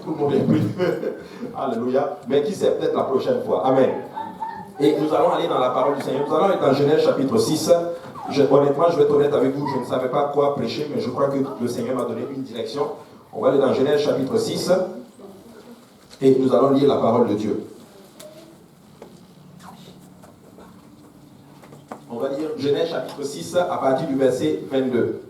tout le monde est pris. Alléluia. Mais qui sait, peut-être la prochaine fois. Amen. Et nous allons aller dans la parole du Seigneur. Nous allons être dans Genèse chapitre 6. Honnêtement, je vais être honnête avec vous, je ne savais pas quoi prêcher, mais je crois que le Seigneur m'a donné une direction. On va aller dans Genèse chapitre 6 et nous allons lire la parole de Dieu. On va lire Genèse chapitre 6 à partir du verset 22.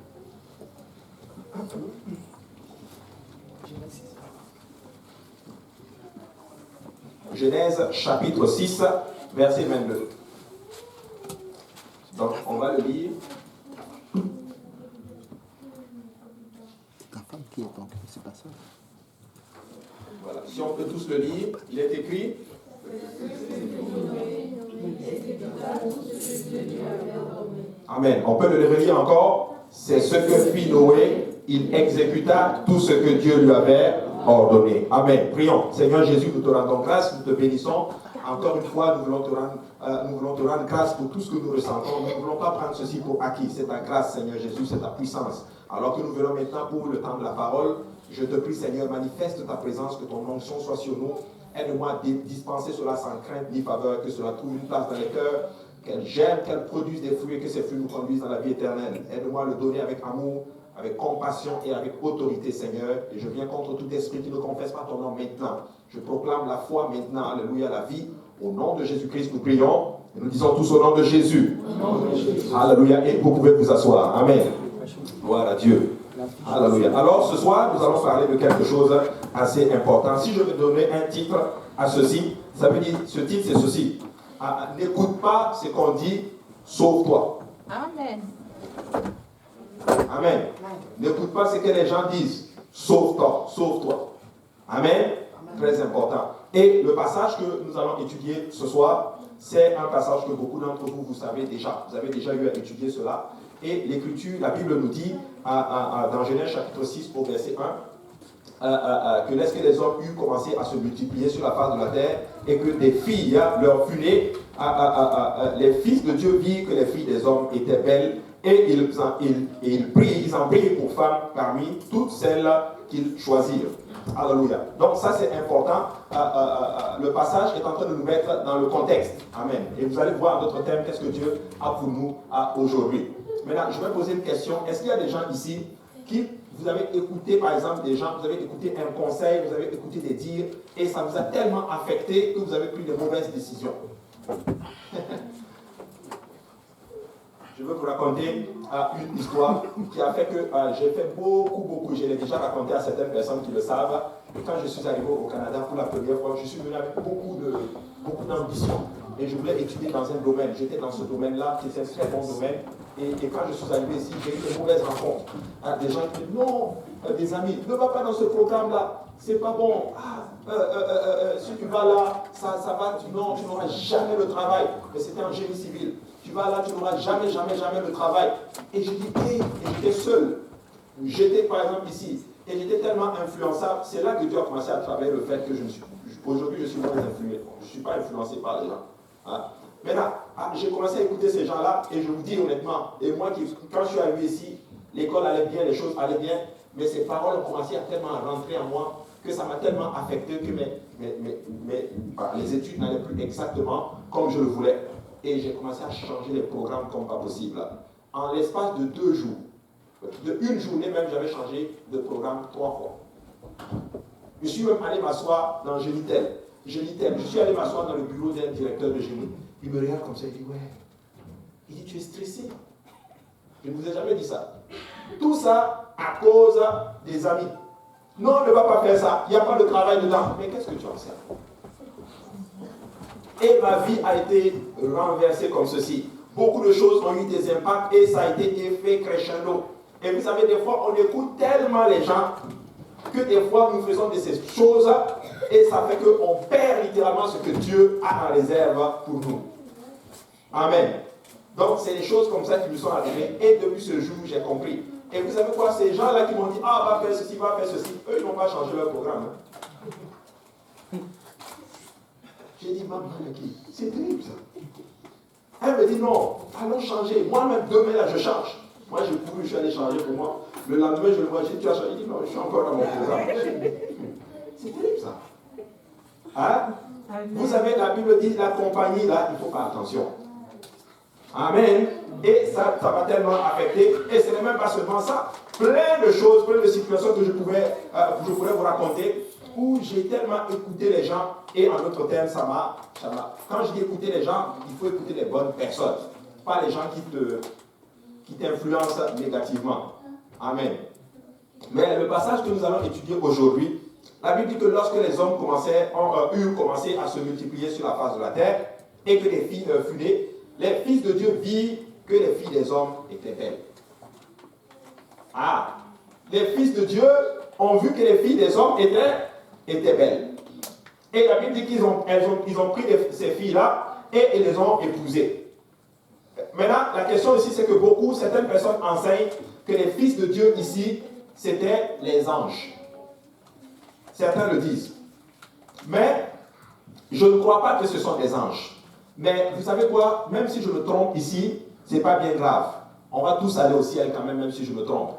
Genèse chapitre 6, verset 22. Donc, on va le lire. Ta femme qui est donc, c'est pas ça. Voilà. Si on peut tous le lire, il est écrit. Amen. On peut le relire encore. C'est ce que fit Noé. Il exécuta tout ce que Dieu lui avait ordonné. Amen. Prions. Seigneur Jésus, nous te rendons grâce, nous te bénissons. Encore une fois, nous voulons te rendre grâce pour tout ce que nous ressentons. Nous ne voulons pas prendre ceci pour acquis. C'est ta grâce, Seigneur Jésus, c'est ta puissance. Alors que nous venons maintenant pour le temps de la parole, je te prie, Seigneur, manifeste ta présence, que ton onction soit sur nous. Aide-moi à dispenser cela sans crainte ni faveur, que cela trouve une place dans les cœurs, qu'elle germe, qu'elle produise des fruits et que ces fruits nous conduisent dans la vie éternelle. Aide-moi à le donner avec amour, avec compassion et avec autorité, Seigneur. Et je viens contre tout esprit qui ne confesse pas ton nom maintenant. Je proclame la foi maintenant, alléluia, la vie. Au nom de Jésus-Christ, nous prions. Et nous disons tous au nom de Jésus. Alléluia. Et vous pouvez vous asseoir. Amen. Gloire à Dieu. Alléluia. Alors, ce soir, nous allons parler de quelque chose assez important. Si je veux donner un titre à ceci, ça veut dire, ce titre, c'est ceci. N'écoute pas ce qu'on dit, sauve-toi. Amen. Amen. N'écoute pas ce que les gens disent, sauve-toi, sauve-toi. Amen. Très important. Et le passage que nous allons étudier ce soir, c'est un passage que beaucoup d'entre vous, vous savez déjà. Vous avez déjà eu à étudier cela. Et l'Écriture, la Bible nous dit, dans Genèse chapitre 6, au verset 1, que lorsque les hommes eurent commencé à se multiplier sur la face de la terre, et que des filles leur furent nées, les fils de Dieu virent que les filles des hommes étaient belles, et ils en prirent pour femmes parmi toutes celles qu'ils choisirent. Alléluia. Donc ça c'est important. Le passage est en train de nous mettre dans le contexte. Amen. Et vous allez voir notre thème, qu'est-ce que Dieu a pour nous aujourd'hui. Maintenant, je vais poser une question. Est-ce qu'il y a des gens ici qui, vous avez écouté par exemple des gens, vous avez écouté un conseil, vous avez écouté des dires, et ça vous a tellement affecté que vous avez pris de mauvaises décisions? Je veux vous raconter une histoire qui a fait que j'ai fait beaucoup, je l'ai déjà raconté à certaines personnes qui le savent. Et quand je suis arrivé au Canada pour la première fois, je suis venu avec beaucoup d'ambition. Et je voulais étudier dans un domaine. J'étais dans ce domaine-là, qui était un très bon domaine. Et quand je suis arrivé ici, j'ai eu de mauvaises rencontres. Des gens qui disent non, des amis, ne va pas dans ce programme-là, c'est pas bon. Si tu vas là, ça va, tu n'auras jamais le travail. Mais c'était en génie civil. Tu vas là, tu n'auras jamais le travail. Et je dis, et j'étais seul. J'étais par exemple ici, et j'étais tellement influençable. C'est là que Dieu a commencé à travailler le fait que aujourd'hui je suis moins influé. Je ne suis pas influencé par les gens. Maintenant, j'ai commencé à écouter ces gens-là, et je vous dis honnêtement, et moi, quand je suis arrivé ici, l'école allait bien, les choses allaient bien, mais ces paroles ont commencé à tellement rentrer en moi, que ça m'a tellement affecté que les études n'allaient plus exactement comme je le voulais. Et j'ai commencé à changer les programmes comme pas possible. En l'espace de 2 jours, de une journée même, j'avais changé de programme 3 fois. Je suis même allé m'asseoir dans Génitel. Je suis allé m'asseoir dans le bureau d'un directeur de génie. Il me regarde comme ça, il dit, ouais. Il dit, tu es stressé. Je ne vous ai jamais dit ça. Tout ça à cause des amis. Non, ne va pas faire ça. Il n'y a pas de travail dedans. Mais qu'est-ce que tu en sais? Et ma vie a été renversée comme ceci. Beaucoup de choses ont eu des impacts et ça a été effet crescendo. Et vous savez, des fois, on écoute tellement les gens que des fois, nous faisons de ces choses et ça fait qu'on perd littéralement ce que Dieu a en réserve pour nous. Amen. Donc, c'est des choses comme ça qui nous sont arrivées et depuis ce jour, j'ai compris. Et vous savez quoi, ces gens-là qui m'ont dit, va faire ceci, eux, ils n'ont pas changé leur programme. J'ai dit, maman, c'est terrible ça. Elle me dit, non, allons changer. Moi-même, demain, là, je change. Moi, j'ai couru, je suis allé changer pour moi. Le lendemain, je le vois, j'ai dit, tu as changé? Il dit, non, je suis encore dans mon programme. C'était Hein? Vous savez, la Bible dit la compagnie, là, il faut faire attention. Amen. Et ça va tellement affecter. Et ce n'est même pas seulement ça. Plein de choses, plein de situations que je pourrais vous raconter où j'ai tellement écouté les gens. Et en d'autres termes, ça m'a. Quand je dis écouter les gens, il faut écouter les bonnes personnes. Pas les gens qui t'influencent négativement. Amen. Mais le passage que nous allons étudier aujourd'hui, la Bible dit que lorsque les hommes eurent commencé à se multiplier sur la face de la terre et que les filles furent nées, les fils de Dieu virent que les filles des hommes étaient belles. Ah, les fils de Dieu ont vu que les filles des hommes étaient belles. Et la Bible dit qu'ils ont pris ces filles-là et ils les ont épousées. Maintenant, la question ici, c'est que certaines personnes enseignent que les fils de Dieu ici, c'était les anges. Certains le disent. Mais je ne crois pas que ce sont des anges. Mais vous savez quoi? Même si je me trompe ici, ce n'est pas bien grave. On va tous aller au ciel quand même si je me trompe.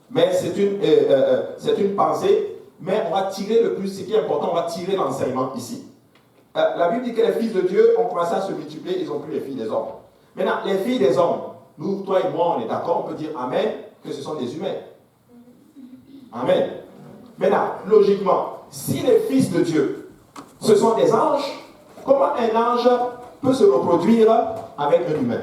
Mais c'est une pensée. Mais on va tirer le plus, ce qui est important, on va tirer l'enseignement ici. La Bible dit que les fils de Dieu ont commencé à se multiplier, ils ont pris les filles des hommes. Maintenant, les filles des hommes, nous, toi et moi, on est d'accord, on peut dire Amen, que ce sont des humains. Amen. Maintenant, logiquement, si les fils de Dieu, ce sont des anges, comment un ange peut se reproduire avec un humain?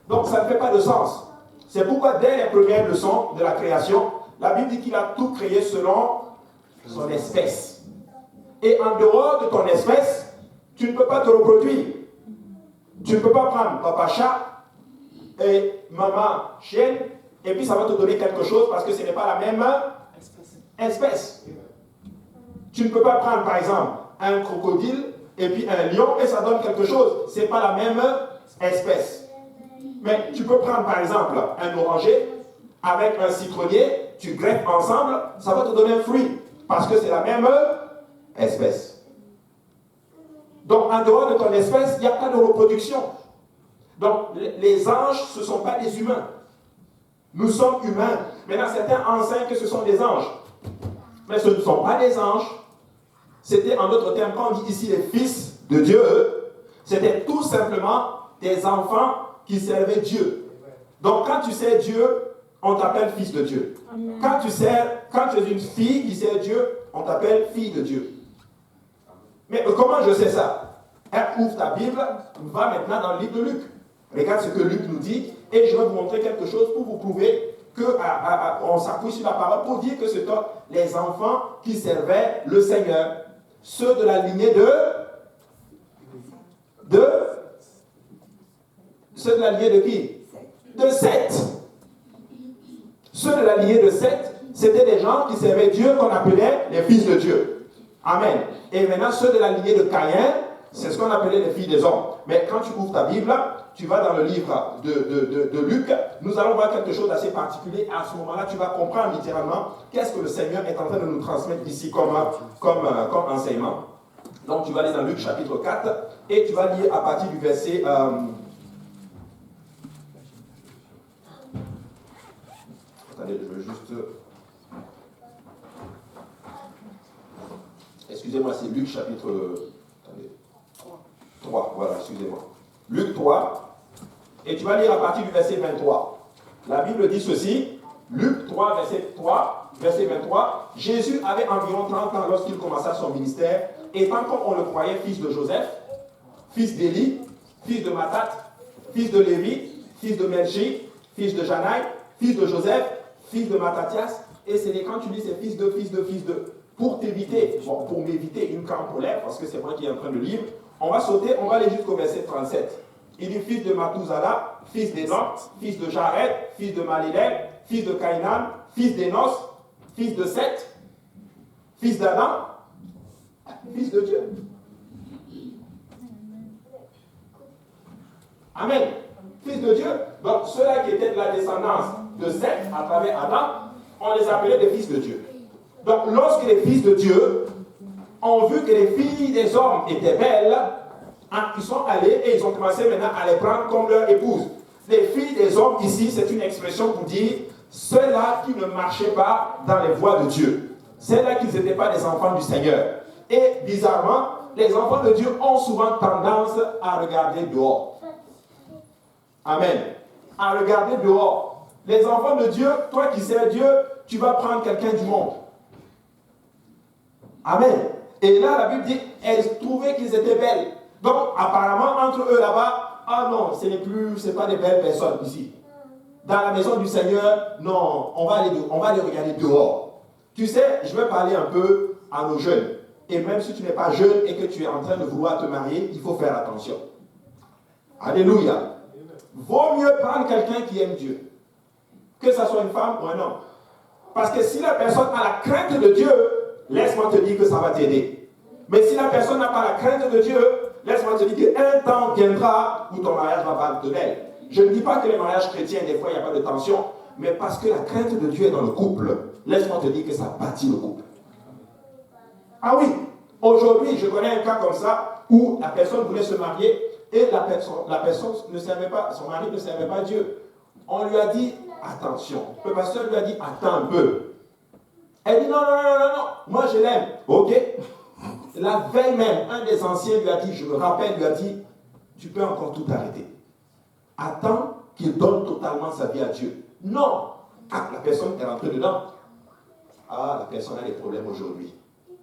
Donc, ça ne fait pas de sens. C'est pourquoi, dès les premières leçons de la création, la Bible dit qu'il a tout créé selon son espèce. Et en dehors de ton espèce, tu ne peux pas te reproduire. Tu ne peux pas prendre papa chat et maman chienne, et puis ça va te donner quelque chose parce que ce n'est pas la même espèce. Tu ne peux pas prendre, par exemple, un crocodile et puis un lion et ça donne quelque chose. Ce n'est pas la même espèce. Mais tu peux prendre, par exemple, un oranger avec un citronnier, tu greffes ensemble, ça va te donner un fruit parce que c'est la même espèce. Donc, en dehors de ton espèce, il n'y a pas de reproduction. Donc, les anges, ce ne sont pas des humains. Nous sommes humains. Maintenant, certains enseignent que ce sont des anges. Mais ce ne sont pas des anges. C'était, en d'autres termes, quand on dit ici les fils de Dieu, c'était tout simplement des enfants qui servaient Dieu. Donc, quand tu sers Dieu, on t'appelle fils de Dieu. Amen. Quand tu es une fille qui sert Dieu, on t'appelle fille de Dieu. Mais comment je sais ça? Ouvre ta Bible, va maintenant dans le livre de Luc. Regarde ce que Luc nous dit, et je vais vous montrer quelque chose pour vous prouver qu'on s'appuie sur la parole pour dire que ce sont les enfants qui servaient le Seigneur. Ceux de la lignée ceux de la lignée de qui? De Seth. Ceux de la lignée de Seth, c'était des gens qui servaient Dieu qu'on appelait les fils de Dieu. Amen. Et maintenant, ceux de la lignée de Caïn, c'est ce qu'on appelait les filles des hommes. Mais quand tu ouvres ta Bible, tu vas dans le livre de Luc, nous allons voir quelque chose d'assez particulier. À ce moment-là, tu vas comprendre littéralement qu'est-ce que le Seigneur est en train de nous transmettre ici comme enseignement. Donc, tu vas aller dans Luc chapitre 4 et tu vas lire à partir du verset... Attendez, je veux juste... Excusez-moi, c'est Luc chapitre 3, voilà, excusez-moi. Luc 3, et tu vas lire à partir du verset 23. La Bible dit ceci, Luc 3, verset 23, Jésus avait environ 30 ans lorsqu'il commença son ministère, et tant qu'on le croyait fils de Joseph, fils d'Élie, fils de Matthat, fils de Lévi, fils de Melchi, fils de Janaï, fils de Joseph, fils de Mattathias, et c'est quand tu dis c'est fils de, pour t'éviter, pour m'éviter une crampe aux lèvres, parce que c'est moi qui est en train de lire, on va aller jusqu'au verset 37. Il dit fils de Mathouzala, fils d'Enoch, fils de Jared, fils de Malilel, fils de Caïnan, fils d'Énos, fils de Seth, fils d'Adam, fils de Dieu. Amen. Fils de Dieu. Donc ceux-là qui étaient de la descendance de Seth à travers Adam, on les appelait des fils de Dieu. Donc lorsque les fils de Dieu ont vu que les filles des hommes étaient belles, ils sont allés et ils ont commencé maintenant à les prendre comme leur épouse. Les filles des hommes ici, c'est une expression pour dire ceux-là qui ne marchaient pas dans les voies de Dieu. Ceux-là qui n'étaient pas des enfants du Seigneur. Et bizarrement, les enfants de Dieu ont souvent tendance à regarder dehors. Amen. À regarder dehors. Les enfants de Dieu, toi qui sais Dieu, tu vas prendre quelqu'un du monde. Amen. Et là, la Bible dit, elles trouvaient qu'ils étaient belles. Donc, apparemment, entre eux là-bas, ah non, ce n'est pas des belles personnes ici. Dans la maison du Seigneur, non, on va les regarder dehors. Tu sais, je vais parler un peu à nos jeunes. Et même si tu n'es pas jeune et que tu es en train de vouloir te marier, il faut faire attention. Alléluia. Vaut mieux prendre quelqu'un qui aime Dieu, que ce soit une femme ou un homme. Parce que si la personne a la crainte de Dieu, laisse-moi te dire que ça va t'aider. Mais si la personne n'a pas la crainte de Dieu, laisse-moi te dire qu'un temps viendra où ton mariage va battre de l'aile. Je ne dis pas que les mariages chrétiens, des fois, il n'y a pas de tension, mais parce que la crainte de Dieu est dans le couple, laisse-moi te dire que ça bâtit le couple. Ah oui, aujourd'hui, je connais un cas comme ça où la personne voulait se marier et la personne ne savait pas, son mari ne savait pas Dieu. On lui a dit, attention. Le pasteur lui a dit, attends un peu. Elle dit, non, moi je l'aime. Ok. La veille même, un des anciens lui a dit, je me rappelle, lui a dit, tu peux encore tout arrêter. Attends qu'il donne totalement sa vie à Dieu. Non. Ah, la personne est rentrée dedans. Ah, la personne a des problèmes aujourd'hui.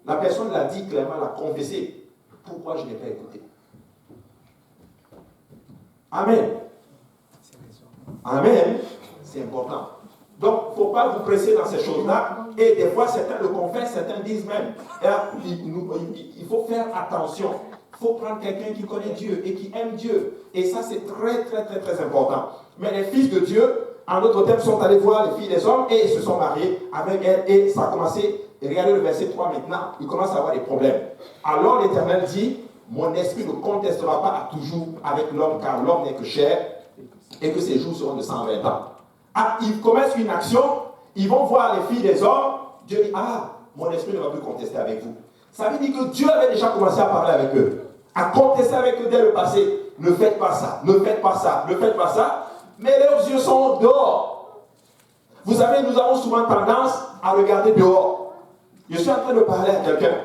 La personne l'a dit clairement, l'a confessé. Pourquoi je n'ai pas écouté? Amen. Amen. C'est important. Donc, il ne faut pas vous presser dans ces choses-là. Et des fois, certains le confessent, certains disent même. Il faut faire attention. Il faut prendre quelqu'un qui connaît Dieu et qui aime Dieu. Et ça, c'est très, très, très, très important. Mais les fils de Dieu, en d'autres termes, sont allés voir les filles des hommes et ils se sont mariés avec elles. Et ça a commencé. Regardez le verset 3 maintenant. Ils commencent à avoir des problèmes. Alors l'Éternel dit, mon esprit ne contestera pas à toujours avec l'homme, car l'homme n'est que chair et que ses jours seront de 120 ans. Ah, ils commencent une action, ils vont voir les filles des hommes, Dieu dit, ah, mon esprit ne va plus contester avec vous. Ça veut dire que Dieu avait déjà commencé à parler avec eux, à contester avec eux dès le passé. Ne faites pas ça, ne faites pas ça, ne faites pas ça. Mais leurs yeux sont dehors. Vous savez, nous avons souvent tendance à regarder dehors. Je suis en train de parler à quelqu'un.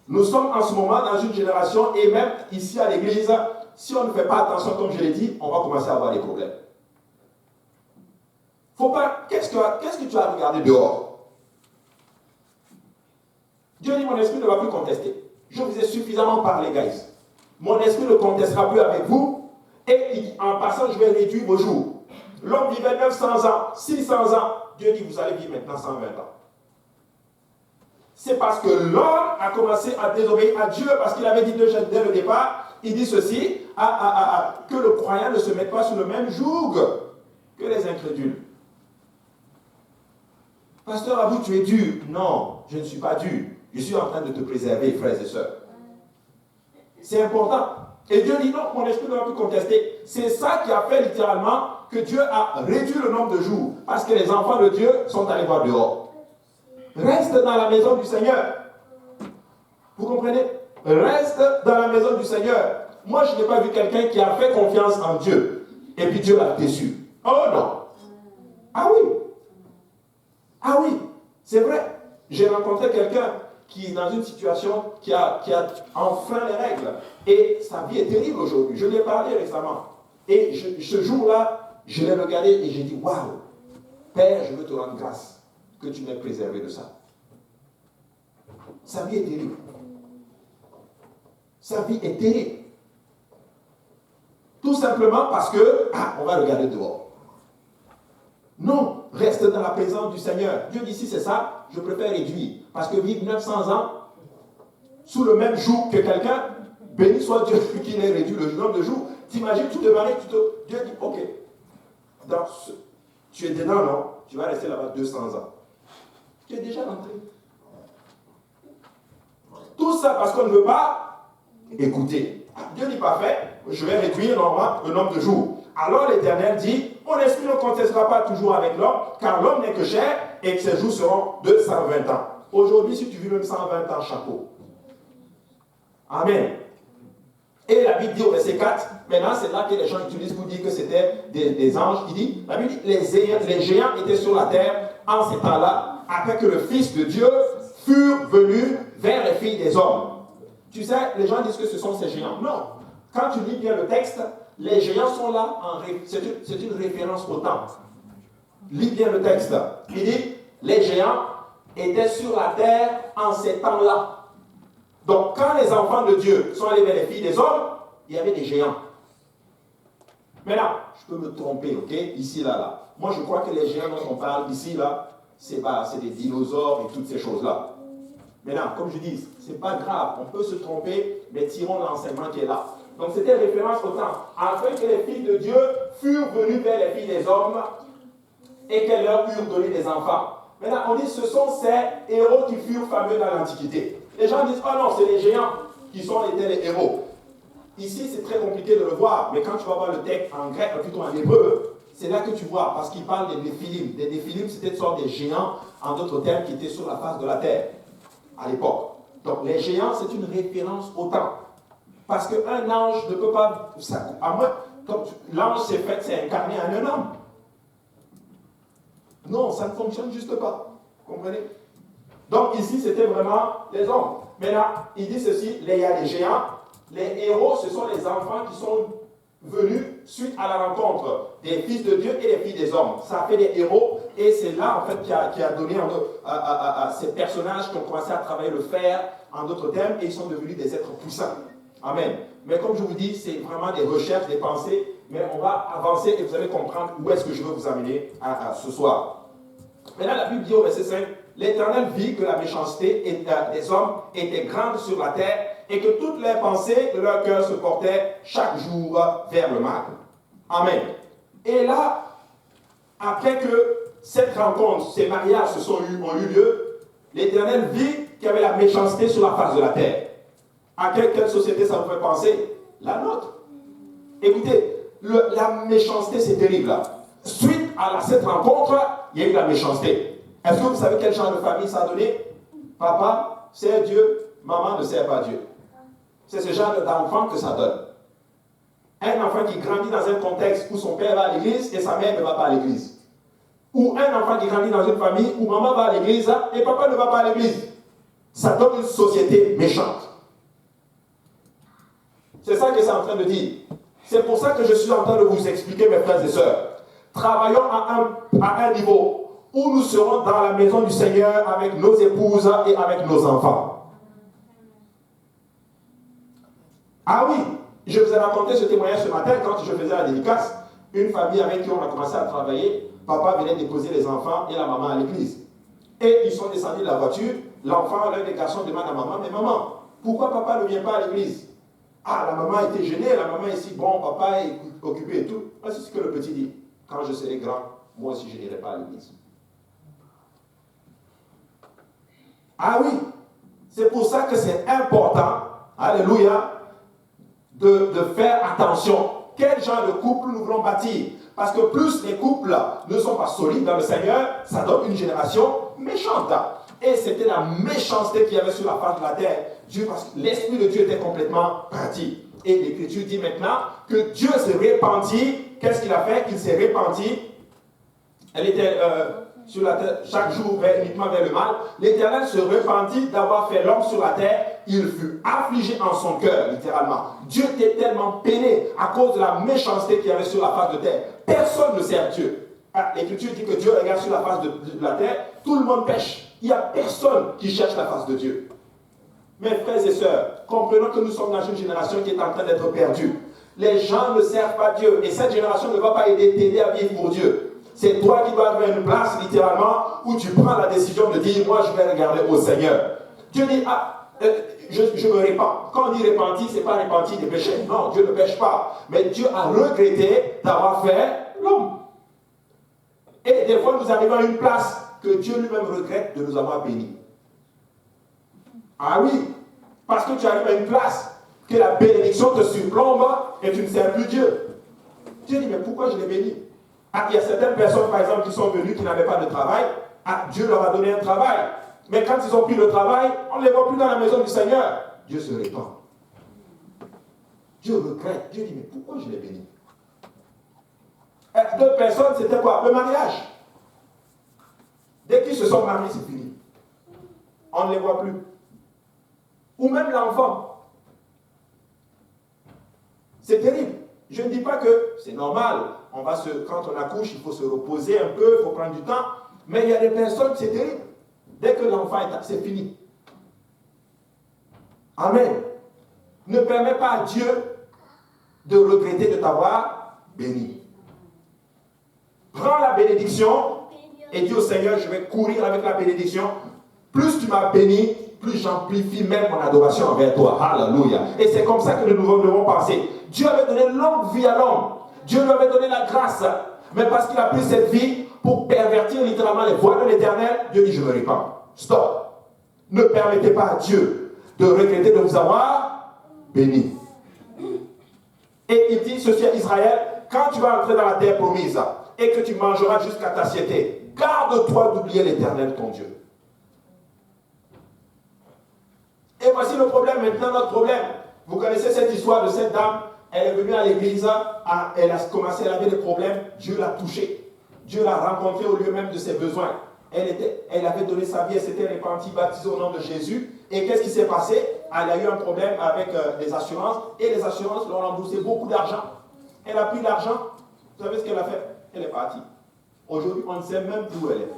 Nous sommes en ce moment dans une génération, et même ici à l'église, si on ne fait pas attention, comme je l'ai dit, on va commencer à avoir des problèmes. Faut pas. Qu'est-ce que tu as regardé dehors? Dieu dit, mon esprit ne va plus contester. Je vous ai suffisamment parlé, guys. Mon esprit ne contestera plus avec vous. Et en passant, je vais réduire vos jours. L'homme vivait 900 ans, 600 ans. Dieu dit, vous allez vivre maintenant 120 ans. C'est parce que l'homme a commencé à désobéir à Dieu, parce qu'il avait dit dès le départ, il dit ceci, que le croyant ne se mette pas sur le même joug que les incrédules. Pasteur Abou, tu es dur. Non, je ne suis pas dur. Je suis en train de te préserver, frères et sœurs. C'est important. Et Dieu dit non, mon esprit ne va plus contester. C'est ça qui a fait littéralement que Dieu a réduit le nombre de jours, parce que les enfants de Dieu sont allés voir dehors. Reste dans la maison du Seigneur. Vous comprenez? Reste dans la maison du Seigneur. Moi, je n'ai pas vu quelqu'un qui a fait confiance en Dieu. Et puis Dieu l'a déçu. Oh non. Ah oui. Ah oui. C'est vrai. J'ai rencontré quelqu'un qui est dans une situation qui a enfreint les règles. Et sa vie est terrible aujourd'hui. Je lui ai parlé récemment. Et ce jour-là, je l'ai regardé et j'ai dit, waouh, Père, je veux te rendre grâce que tu m'aies préservé de ça. Sa vie est terrible. Sa vie est terrible. Tout simplement parce que, on va regarder dehors. Non, reste dans la présence du Seigneur. Dieu dit, si c'est ça, je préfère réduire. Parce que vivre 900 ans sous le même jour que quelqu'un, béni soit Dieu qui l'ait réduit le nombre de jours. T'imagines, tu te maries, Dieu dit, ok, tu es dedans, non? Tu vas rester là-bas 200 ans. Tu es déjà rentré. Tout ça parce qu'on ne veut pas écouter. Dieu dit parfait, je vais réduire normalement le nombre de jours. Alors l'Éternel dit, mon esprit ne contestera pas toujours avec l'homme, car l'homme n'est que chair et que ses jours seront de 120 ans. Aujourd'hui, si tu vis même 120 ans, chapeau. Amen. Et la Bible dit au verset 4, maintenant c'est là que les gens utilisent pour dire que c'était des anges. Il dit, la Bible dit, les géants étaient sur la terre en ces temps-là, après que le Fils de Dieu fût venu vers les filles des hommes. Tu sais, les gens disent que ce sont ces géants. Non. Quand tu lis bien le texte, les géants sont là, c'est une référence au temps. Lis bien le texte. Il dit, les géants étaient sur la terre en ces temps-là. Donc, quand les enfants de Dieu sont allés vers les filles des hommes, il y avait des géants. Maintenant, je peux me tromper, ok? Ici, là. Moi, je crois que les géants dont on parle ici, là, c'est des dinosaures et toutes ces choses-là. Maintenant, comme je dis, c'est pas grave, on peut se tromper, mais tirons l'enseignement qui est là. Donc, c'était référence au temps. Afin que les filles de Dieu furent venues vers les filles des hommes et qu'elles leur eurent donné des enfants. Maintenant, on dit ce sont ces héros qui furent fameux dans l'Antiquité. Les gens disent, oh non, c'est les géants qui étaient les héros. Ici, c'est très compliqué de le voir, mais quand tu vas voir le texte en grec, ou plutôt en hébreu, c'est là que tu vois, parce qu'il parle des néphilim. Les néphilim, c'était une sorte de géants, en d'autres termes, qui étaient sur la face de la terre, à l'époque. Donc, les géants, c'est une référence au temps. Parce qu'un ange ne peut pas, à moins, comme l'ange c'est incarné en un homme. Non, ça ne fonctionne juste pas. Vous comprenez? Donc ici, c'était vraiment les hommes. Maintenant, il dit ceci, il y a les géants. Les héros, ce sont les enfants qui sont venus suite à la rencontre des fils de Dieu et des filles des hommes. Ça a fait des héros. Et c'est là, en fait, qui a donné à ces personnages qui ont commencé à travailler le fer, en d'autres termes, et ils sont devenus des êtres puissants. Amen. Mais comme je vous dis, c'est vraiment des recherches, des pensées, mais on va avancer et vous allez comprendre où est-ce que je veux vous amener ce soir. Maintenant, la Bible dit au verset 5, l'Éternel vit que la méchanceté des hommes était grande sur la terre et que toutes les pensées de leur cœur se portaient chaque jour vers le mal. Amen. Et là, après que cette rencontre, ces mariages ont eu lieu, l'Éternel vit qu'il y avait la méchanceté sur la face de la terre. À quelle société ça vous fait penser? La nôtre. Écoutez, la méchanceté, c'est terrible. Là. Suite à cette rencontre, il y a eu la méchanceté. Est-ce que vous savez quel genre de famille ça a donné? Papa sert Dieu, maman ne sert pas Dieu. C'est ce genre d'enfant que ça donne. Un enfant qui grandit dans un contexte où son père va à l'église et sa mère ne va pas à l'église. Ou un enfant qui grandit dans une famille où maman va à l'église et papa ne va pas à l'église. Ça donne une société méchante. C'est ça que c'est en train de dire. C'est pour ça que je suis en train de vous expliquer, mes frères et sœurs. Travaillons à un niveau où nous serons dans la maison du Seigneur avec nos épouses et avec nos enfants. Ah oui, je vous ai raconté ce témoignage ce matin quand je faisais la dédicace. Une famille avec qui on a commencé à travailler, papa venait déposer les enfants et la maman à l'église. Et ils sont descendus de la voiture, l'enfant, l'un des garçons demande à maman, mais maman, pourquoi papa ne vient pas à l'église? Ah, la maman était gênée, la maman ici, bon, papa est occupé et tout. C'est ce que le petit dit. Quand je serai grand, moi aussi je n'irai pas à l'église. Ah oui, c'est pour ça que c'est important, alléluia, de faire attention. Quel genre de couple nous voulons bâtir? Parce que plus les couples ne sont pas solides dans le Seigneur, ça donne une génération méchante. Et c'était la méchanceté qu'il y avait sur la face de la terre. Dieu, parce que l'Esprit de Dieu était complètement parti. Et l'Écriture dit maintenant que Dieu s'est repenti. Qu'est-ce qu'il a fait? Il s'est repenti. Elle était sur la terre chaque jour uniquement vers le mal. L'Éternel se repentit d'avoir fait l'homme sur la terre. Il fut affligé en son cœur, littéralement. Dieu était tellement peiné à cause de la méchanceté qu'il y avait sur la face de terre. Personne ne sert Dieu. L'Écriture dit que Dieu regarde sur la face de la terre. Tout le monde pêche. Il n'y a personne qui cherche la face de Dieu. Mes frères et sœurs, comprenons que nous sommes dans une génération qui est en train d'être perdue. Les gens ne servent pas Dieu. Et cette génération ne va pas t'aider à vivre pour Dieu. C'est toi qui dois avoir une place, littéralement, où tu prends la décision de dire, moi je vais regarder au Seigneur. Dieu dit, je me répands. Quand on dit repentir, ce n'est pas repentir des péchés. Non, Dieu ne pêche pas. Mais Dieu a regretté d'avoir fait l'homme. Et des fois, nous arrivons à une place que Dieu lui-même regrette de nous avoir bénis. Ah oui, parce que tu arrives à une place que la bénédiction te surplombe et tu ne sers plus Dieu. Dieu dit, mais pourquoi je l'ai béni? Il y a certaines personnes, par exemple, qui sont venues, qui n'avaient pas de travail. Dieu leur a donné un travail. Mais quand ils ont pris le travail, on ne les voit plus dans la maison du Seigneur. Dieu se répand. Dieu regrette. Dieu dit, mais pourquoi je l'ai béni? D'autres personnes, c'était quoi? Le mariage. Dès qu'ils se sont mariés, c'est fini. On ne les voit plus. ou même l'enfant. C'est terrible. Je ne dis pas que c'est normal. Quand on accouche, il faut se reposer un peu, il faut prendre du temps. Mais il y a des personnes, c'est terrible. Dès que l'enfant est, c'est fini. Amen. Ne permets pas à Dieu de regretter de t'avoir béni. Prends la bénédiction et dis au Seigneur, je vais courir avec la bénédiction. Plus tu m'as béni, plus j'amplifie même mon adoration envers toi. Alléluia. Et c'est comme ça que nous devons penser. Dieu avait donné longue vie à l'homme. Dieu lui avait donné la grâce. Mais parce qu'il a pris cette vie pour pervertir littéralement les voies de l'Éternel, Dieu dit, je me répands. Stop. Ne permettez pas à Dieu de regretter de vous avoir béni. Et il dit ceci à Israël, quand tu vas entrer dans la terre promise et que tu mangeras jusqu'à ta satiété, garde-toi d'oublier l'Éternel ton Dieu. Et voici le problème, maintenant notre problème. Vous connaissez cette histoire de cette dame, elle est venue à l'église, elle a commencé, elle avait des problèmes, Dieu l'a touchée. Dieu l'a rencontrée au lieu même de ses besoins. Elle avait donné sa vie, elle s'était repentie, baptisée au nom de Jésus. Et qu'est-ce qui s'est passé? Elle a eu un problème avec les assurances, et les assurances lui ont remboursé beaucoup d'argent. Elle a pris l'argent, vous savez ce qu'elle a fait? Elle est partie. Aujourd'hui, on ne sait même plus où elle est.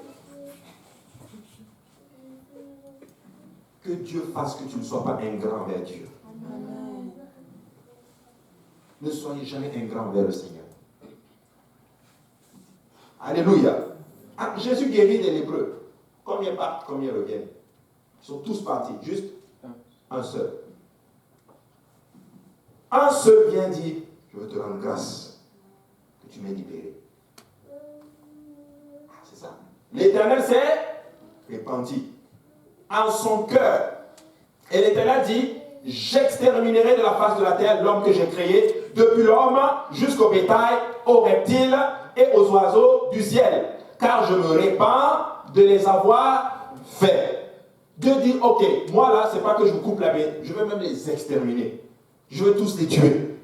Que Dieu fasse que tu ne sois pas ingrat envers Dieu. Amen. Ne soyez jamais ingrat envers le Seigneur. Alléluia. Ah, Jésus guérit les lépreux. Combien partent, combien reviennent? Ils sont tous partis, juste un seul. Un seul vient dire, je veux te rendre grâce que tu m'aies libéré. C'est ça. L'Éternel s'est repenti en son cœur. Et l'Éternel dit, j'exterminerai de la face de la terre l'homme que j'ai créé, depuis l'homme jusqu'au bétail, aux reptiles et aux oiseaux du ciel, car je me répands de les avoir faits. Dieu dit, ok, moi là, c'est pas que je vous coupe la main, je veux même les exterminer. Je veux tous les tuer.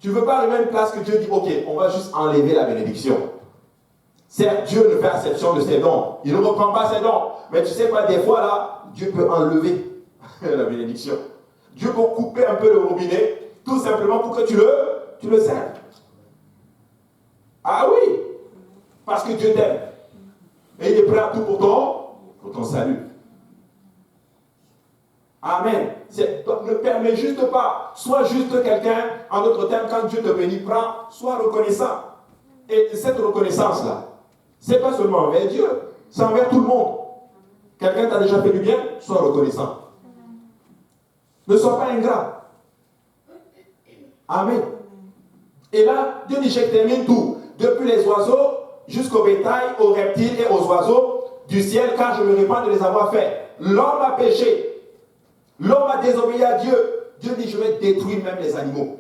Tu ne veux pas arriver à une place que Dieu dit, ok, on va juste enlever la bénédiction. Certes, Dieu ne fait exception de ses dons. Il ne reprend pas ses dons. Mais tu sais quoi, des fois là, Dieu peut enlever la bénédiction. Dieu peut couper un peu le robinet, tout simplement pour que tu le serves. Ah oui, parce que Dieu t'aime. Et il est prêt à tout pour ton salut. Amen. Donc ne permets juste pas. Sois juste quelqu'un, en d'autres termes, quand Dieu te bénit, prends, sois reconnaissant. Et cette reconnaissance-là, c'est pas seulement envers Dieu, c'est envers tout le monde. Quelqu'un t'a déjà fait du bien, sois reconnaissant. Ne sois pas ingrat. Amen. Et là, Dieu dit, j'extermine tout, depuis les oiseaux jusqu'au bétail, aux reptiles et aux oiseaux du ciel, car je me répands de les avoir faits. L'homme a péché. L'homme a désobéi à Dieu. Dieu dit, je vais détruire même les animaux.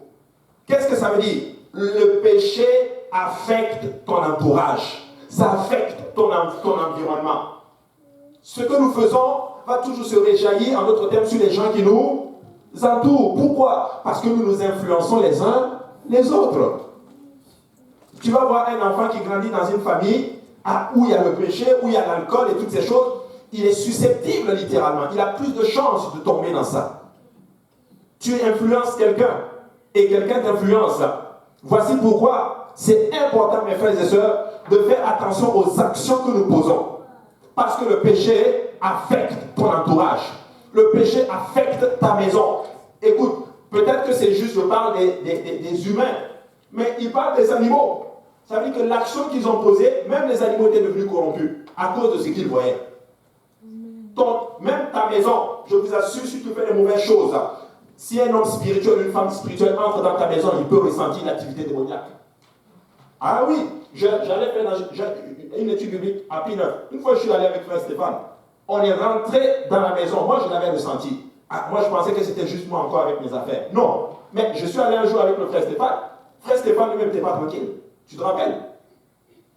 Qu'est-ce que ça veut dire? Le péché affecte ton entourage. Ça affecte ton environnement. Ce que nous faisons va toujours se réjaillir, en d'autres termes, sur les gens qui nous entourent. Pourquoi? Parce que nous nous influençons les uns les autres. Tu vas voir un enfant qui grandit dans une famille où il y a le péché, où il y a l'alcool et toutes ces choses. Il est susceptible littéralement. Il a plus de chances de tomber dans ça. Tu influences quelqu'un et quelqu'un t'influence. Voici pourquoi c'est important, mes frères et sœurs, de faire attention aux actions que nous posons. Parce que le péché affecte ton entourage. Le péché affecte ta maison. Écoute, peut-être que c'est juste, je parle des humains, mais il parle des animaux. Ça veut dire que l'action qu'ils ont posée, même les animaux étaient devenus corrompus à cause de ce qu'ils voyaient. Donc, même ta maison, je vous assure, si tu fais des mauvaises choses, si un homme spirituel, une femme spirituelle entre dans ta maison, il peut ressentir l'activité démoniaque. Ah oui, j'allais faire une étude biblique à P9. Une fois, je suis allé avec frère Stéphane. On est rentré dans la maison. Moi, je l'avais ressenti. Moi, je pensais que c'était juste moi encore avec mes affaires. Non. Mais je suis allé un jour avec le frère Stéphane. Frère Stéphane lui-même n'était pas tranquille. Tu te rappelles?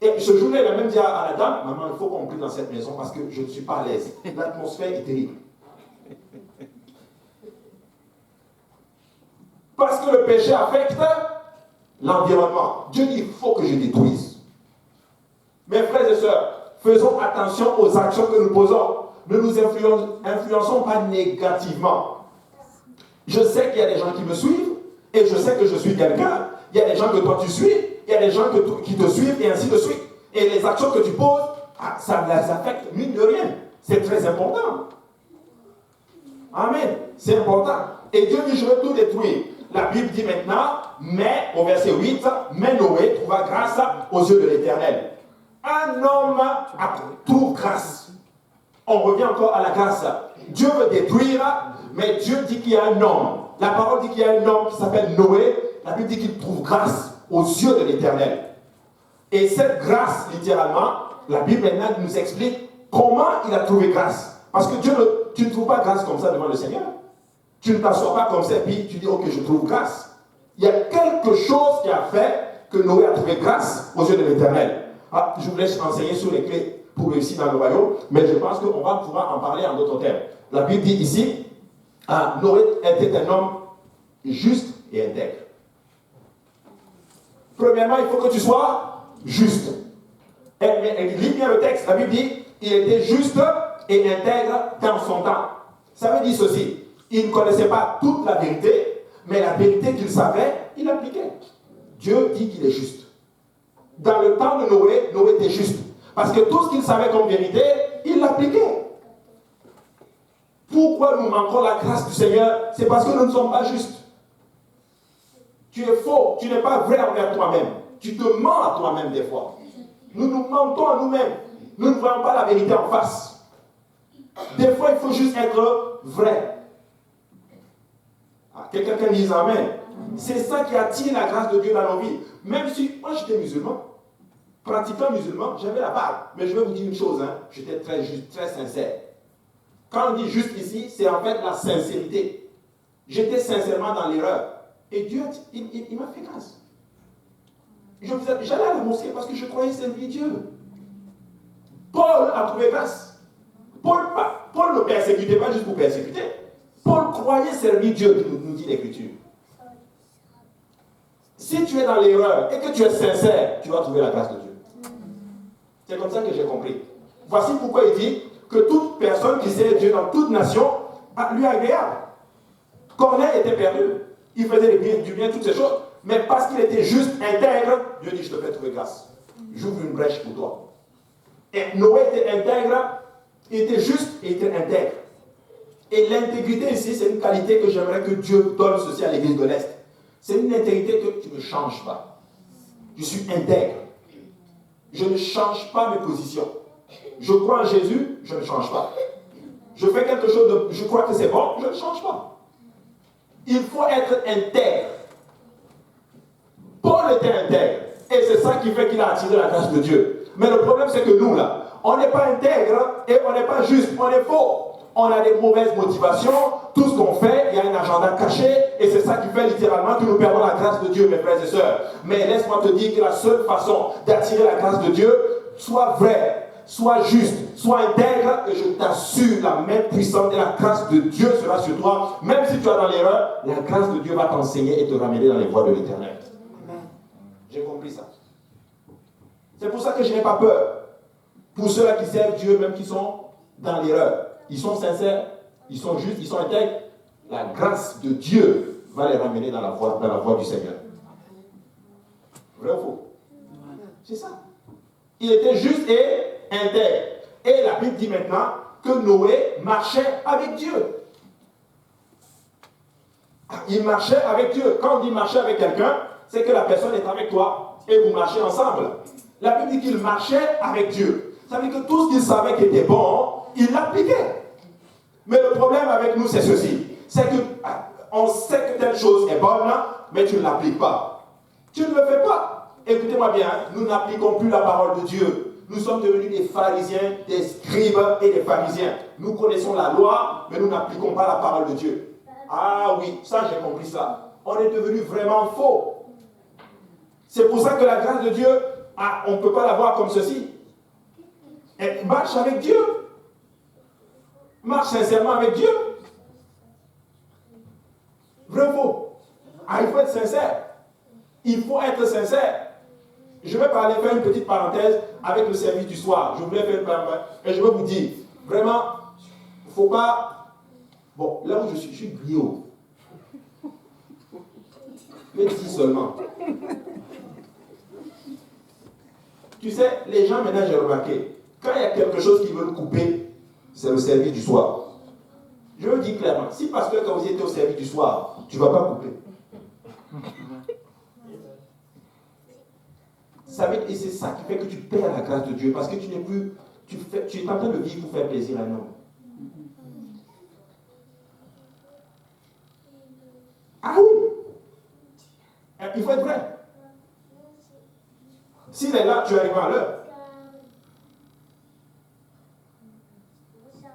Et ce jour-là, il a même dit à la dame, maman, il faut qu'on prie dans cette maison parce que je ne suis pas à l'aise. L'atmosphère est terrible. Parce que le péché affecte l'environnement. Dieu dit, il faut que je détruise. Mes frères et sœurs, faisons attention aux actions que nous posons. Ne nous influençons pas négativement. Je sais qu'il y a des gens qui me suivent et je sais que je suis quelqu'un. Il y a des gens que toi tu suis, il y a des gens qui te suivent et ainsi de suite. Et les actions que tu poses, ça les affecte mine de rien. C'est très important. Amen. C'est important. Et Dieu dit, je vais tout détruire. La Bible dit maintenant, mais, au verset 8, mais Noé trouva grâce aux yeux de l'Éternel. Un homme trouve grâce. On revient encore à la grâce. Dieu veut détruire, mais Dieu dit qu'il y a un homme. La parole dit qu'il y a un homme qui s'appelle Noé. La Bible dit qu'il trouve grâce aux yeux de l'Éternel. Et cette grâce, littéralement, la Bible maintenant nous explique comment il a trouvé grâce. Parce que tu ne trouves pas grâce comme ça devant le Seigneur. Tu ne t'assois pas comme ça et puis tu dis, ok, je trouve grâce. Il y a quelque chose qui a fait que Noé a trouvé grâce aux yeux de l'Éternel. Je vous laisse enseigner sur les clés pour réussir dans le royaume, mais je pense qu'on va pouvoir en parler en d'autres termes. La Bible dit ici, Noé était un homme juste et intègre. Premièrement, il faut que tu sois juste. Lis bien le texte. La Bible dit, il était juste et intègre dans son temps. Ça veut dire ceci. Il ne connaissait pas toute la vérité, mais la vérité qu'il savait, il appliquait. Dieu dit qu'il est juste. Dans le temps de Noé, Noé était juste. Parce que tout ce qu'il savait comme vérité, il l'appliquait. Pourquoi nous manquons la grâce du Seigneur? C'est parce que nous ne sommes pas justes. Tu es faux, tu n'es pas vrai envers toi-même. Tu te mens à toi-même des fois. Nous nous mentons à nous-mêmes. Nous ne voyons pas la vérité en face. Des fois, il faut juste être vrai. Quelqu'un qui dise Amen. C'est ça qui attire la grâce de Dieu dans nos vies. Même si moi j'étais musulman, pratiquant musulman, j'avais la barbe. Mais je vais vous dire une chose, j'étais très juste, très sincère. Quand on dit juste ici, c'est en fait la sincérité. J'étais sincèrement dans l'erreur. Et Dieu, il m'a fait grâce. J'allais à la mosquée parce que je croyais servir Dieu. Paul a trouvé grâce. Paul ne persécutait pas juste pour persécuter. Paul croyait servir Dieu, nous dit l'Écriture. Si tu es dans l'erreur et que tu es sincère, tu vas trouver la grâce de Dieu. C'est comme ça que j'ai compris. Voici pourquoi il dit que toute personne qui sert Dieu dans toute nation lui est agréable. Corneille était perdu. Il faisait du bien, toutes ces choses. Mais parce qu'il était juste, intègre, Dieu dit, je te fais trouver grâce. J'ouvre une brèche pour toi. Et Noé était intègre, il était juste et il était intègre. Et l'intégrité ici, c'est une qualité que j'aimerais que Dieu donne ceci à l'église de l'Est. C'est une intégrité que tu ne changes pas. Je suis intègre. Je ne change pas mes positions. Je crois en Jésus, je ne change pas. Je fais quelque chose de... Je crois que c'est bon, je ne change pas. Il faut être intègre. Paul était intègre. Et c'est ça qui fait qu'il a attiré la grâce de Dieu. Mais le problème, c'est que nous, là, on n'est pas intègre et on n'est pas juste, on est faux. On a des mauvaises motivations. Tout ce qu'on fait, il y a un agenda caché. Et c'est ça qui fait littéralement que nous perdons la grâce de Dieu, mes frères et sœurs. Mais laisse-moi te dire que la seule façon d'attirer la grâce de Dieu, sois vrai, sois juste, sois intègre. Et je t'assure, la main puissante et la grâce de Dieu sera sur toi. Même si tu es dans l'erreur, la grâce de Dieu va t'enseigner et te ramener dans les voies de l'Éternel. J'ai compris ça. C'est pour ça que je n'ai pas peur. Pour ceux-là qui servent Dieu, même qui sont dans l'erreur. Ils sont sincères, ils sont justes, ils sont intègres. La grâce de Dieu va les ramener dans la voie du Seigneur. Vrai ou faux? C'est ça. Il était juste et intègre. Et la Bible dit maintenant que Noé marchait avec Dieu. Il marchait avec Dieu. Quand on dit marcher avec quelqu'un, c'est que la personne est avec toi et vous marchez ensemble. La Bible dit qu'il marchait avec Dieu. Ça veut dire que tout ce qu'il savait qui était bon, il l'appliquait. Mais le problème avec nous, c'est ceci. C'est qu'on sait que telle chose est bonne, mais tu ne l'appliques pas. Tu ne le fais pas. Écoutez-moi bien, nous n'appliquons plus la parole de Dieu. Nous sommes devenus des pharisiens, des scribes et des pharisiens. Nous connaissons la loi, mais nous n'appliquons pas la parole de Dieu. Ah oui, ça j'ai compris ça. On est devenu vraiment faux. C'est pour ça que la grâce de Dieu, on ne peut pas la voir comme ceci. Elle marche avec Dieu. Marche sincèrement avec Dieu. Vrai ou faux? Il faut être sincère. Il faut être sincère. Je vais faire une petite parenthèse avec le service du soir. Je voulais faire une parenthèse. Et je vais vous dire, vraiment, il ne faut pas... Bon, là où je suis griot. Mais dis seulement. Tu sais, les gens maintenant, j'ai remarqué, quand il y a quelque chose qu'ils veulent couper, c'est le service du soir. Je le dis clairement, si parce que quand vous étiez au service du soir, tu ne vas pas couper. Et c'est ça qui fait que tu perds la grâce de Dieu, parce que tu n'es plus, tu es en train de vivre pour faire plaisir à un homme. Ah oui! Il faut être vrai. S'il est là, tu arrives à l'heure.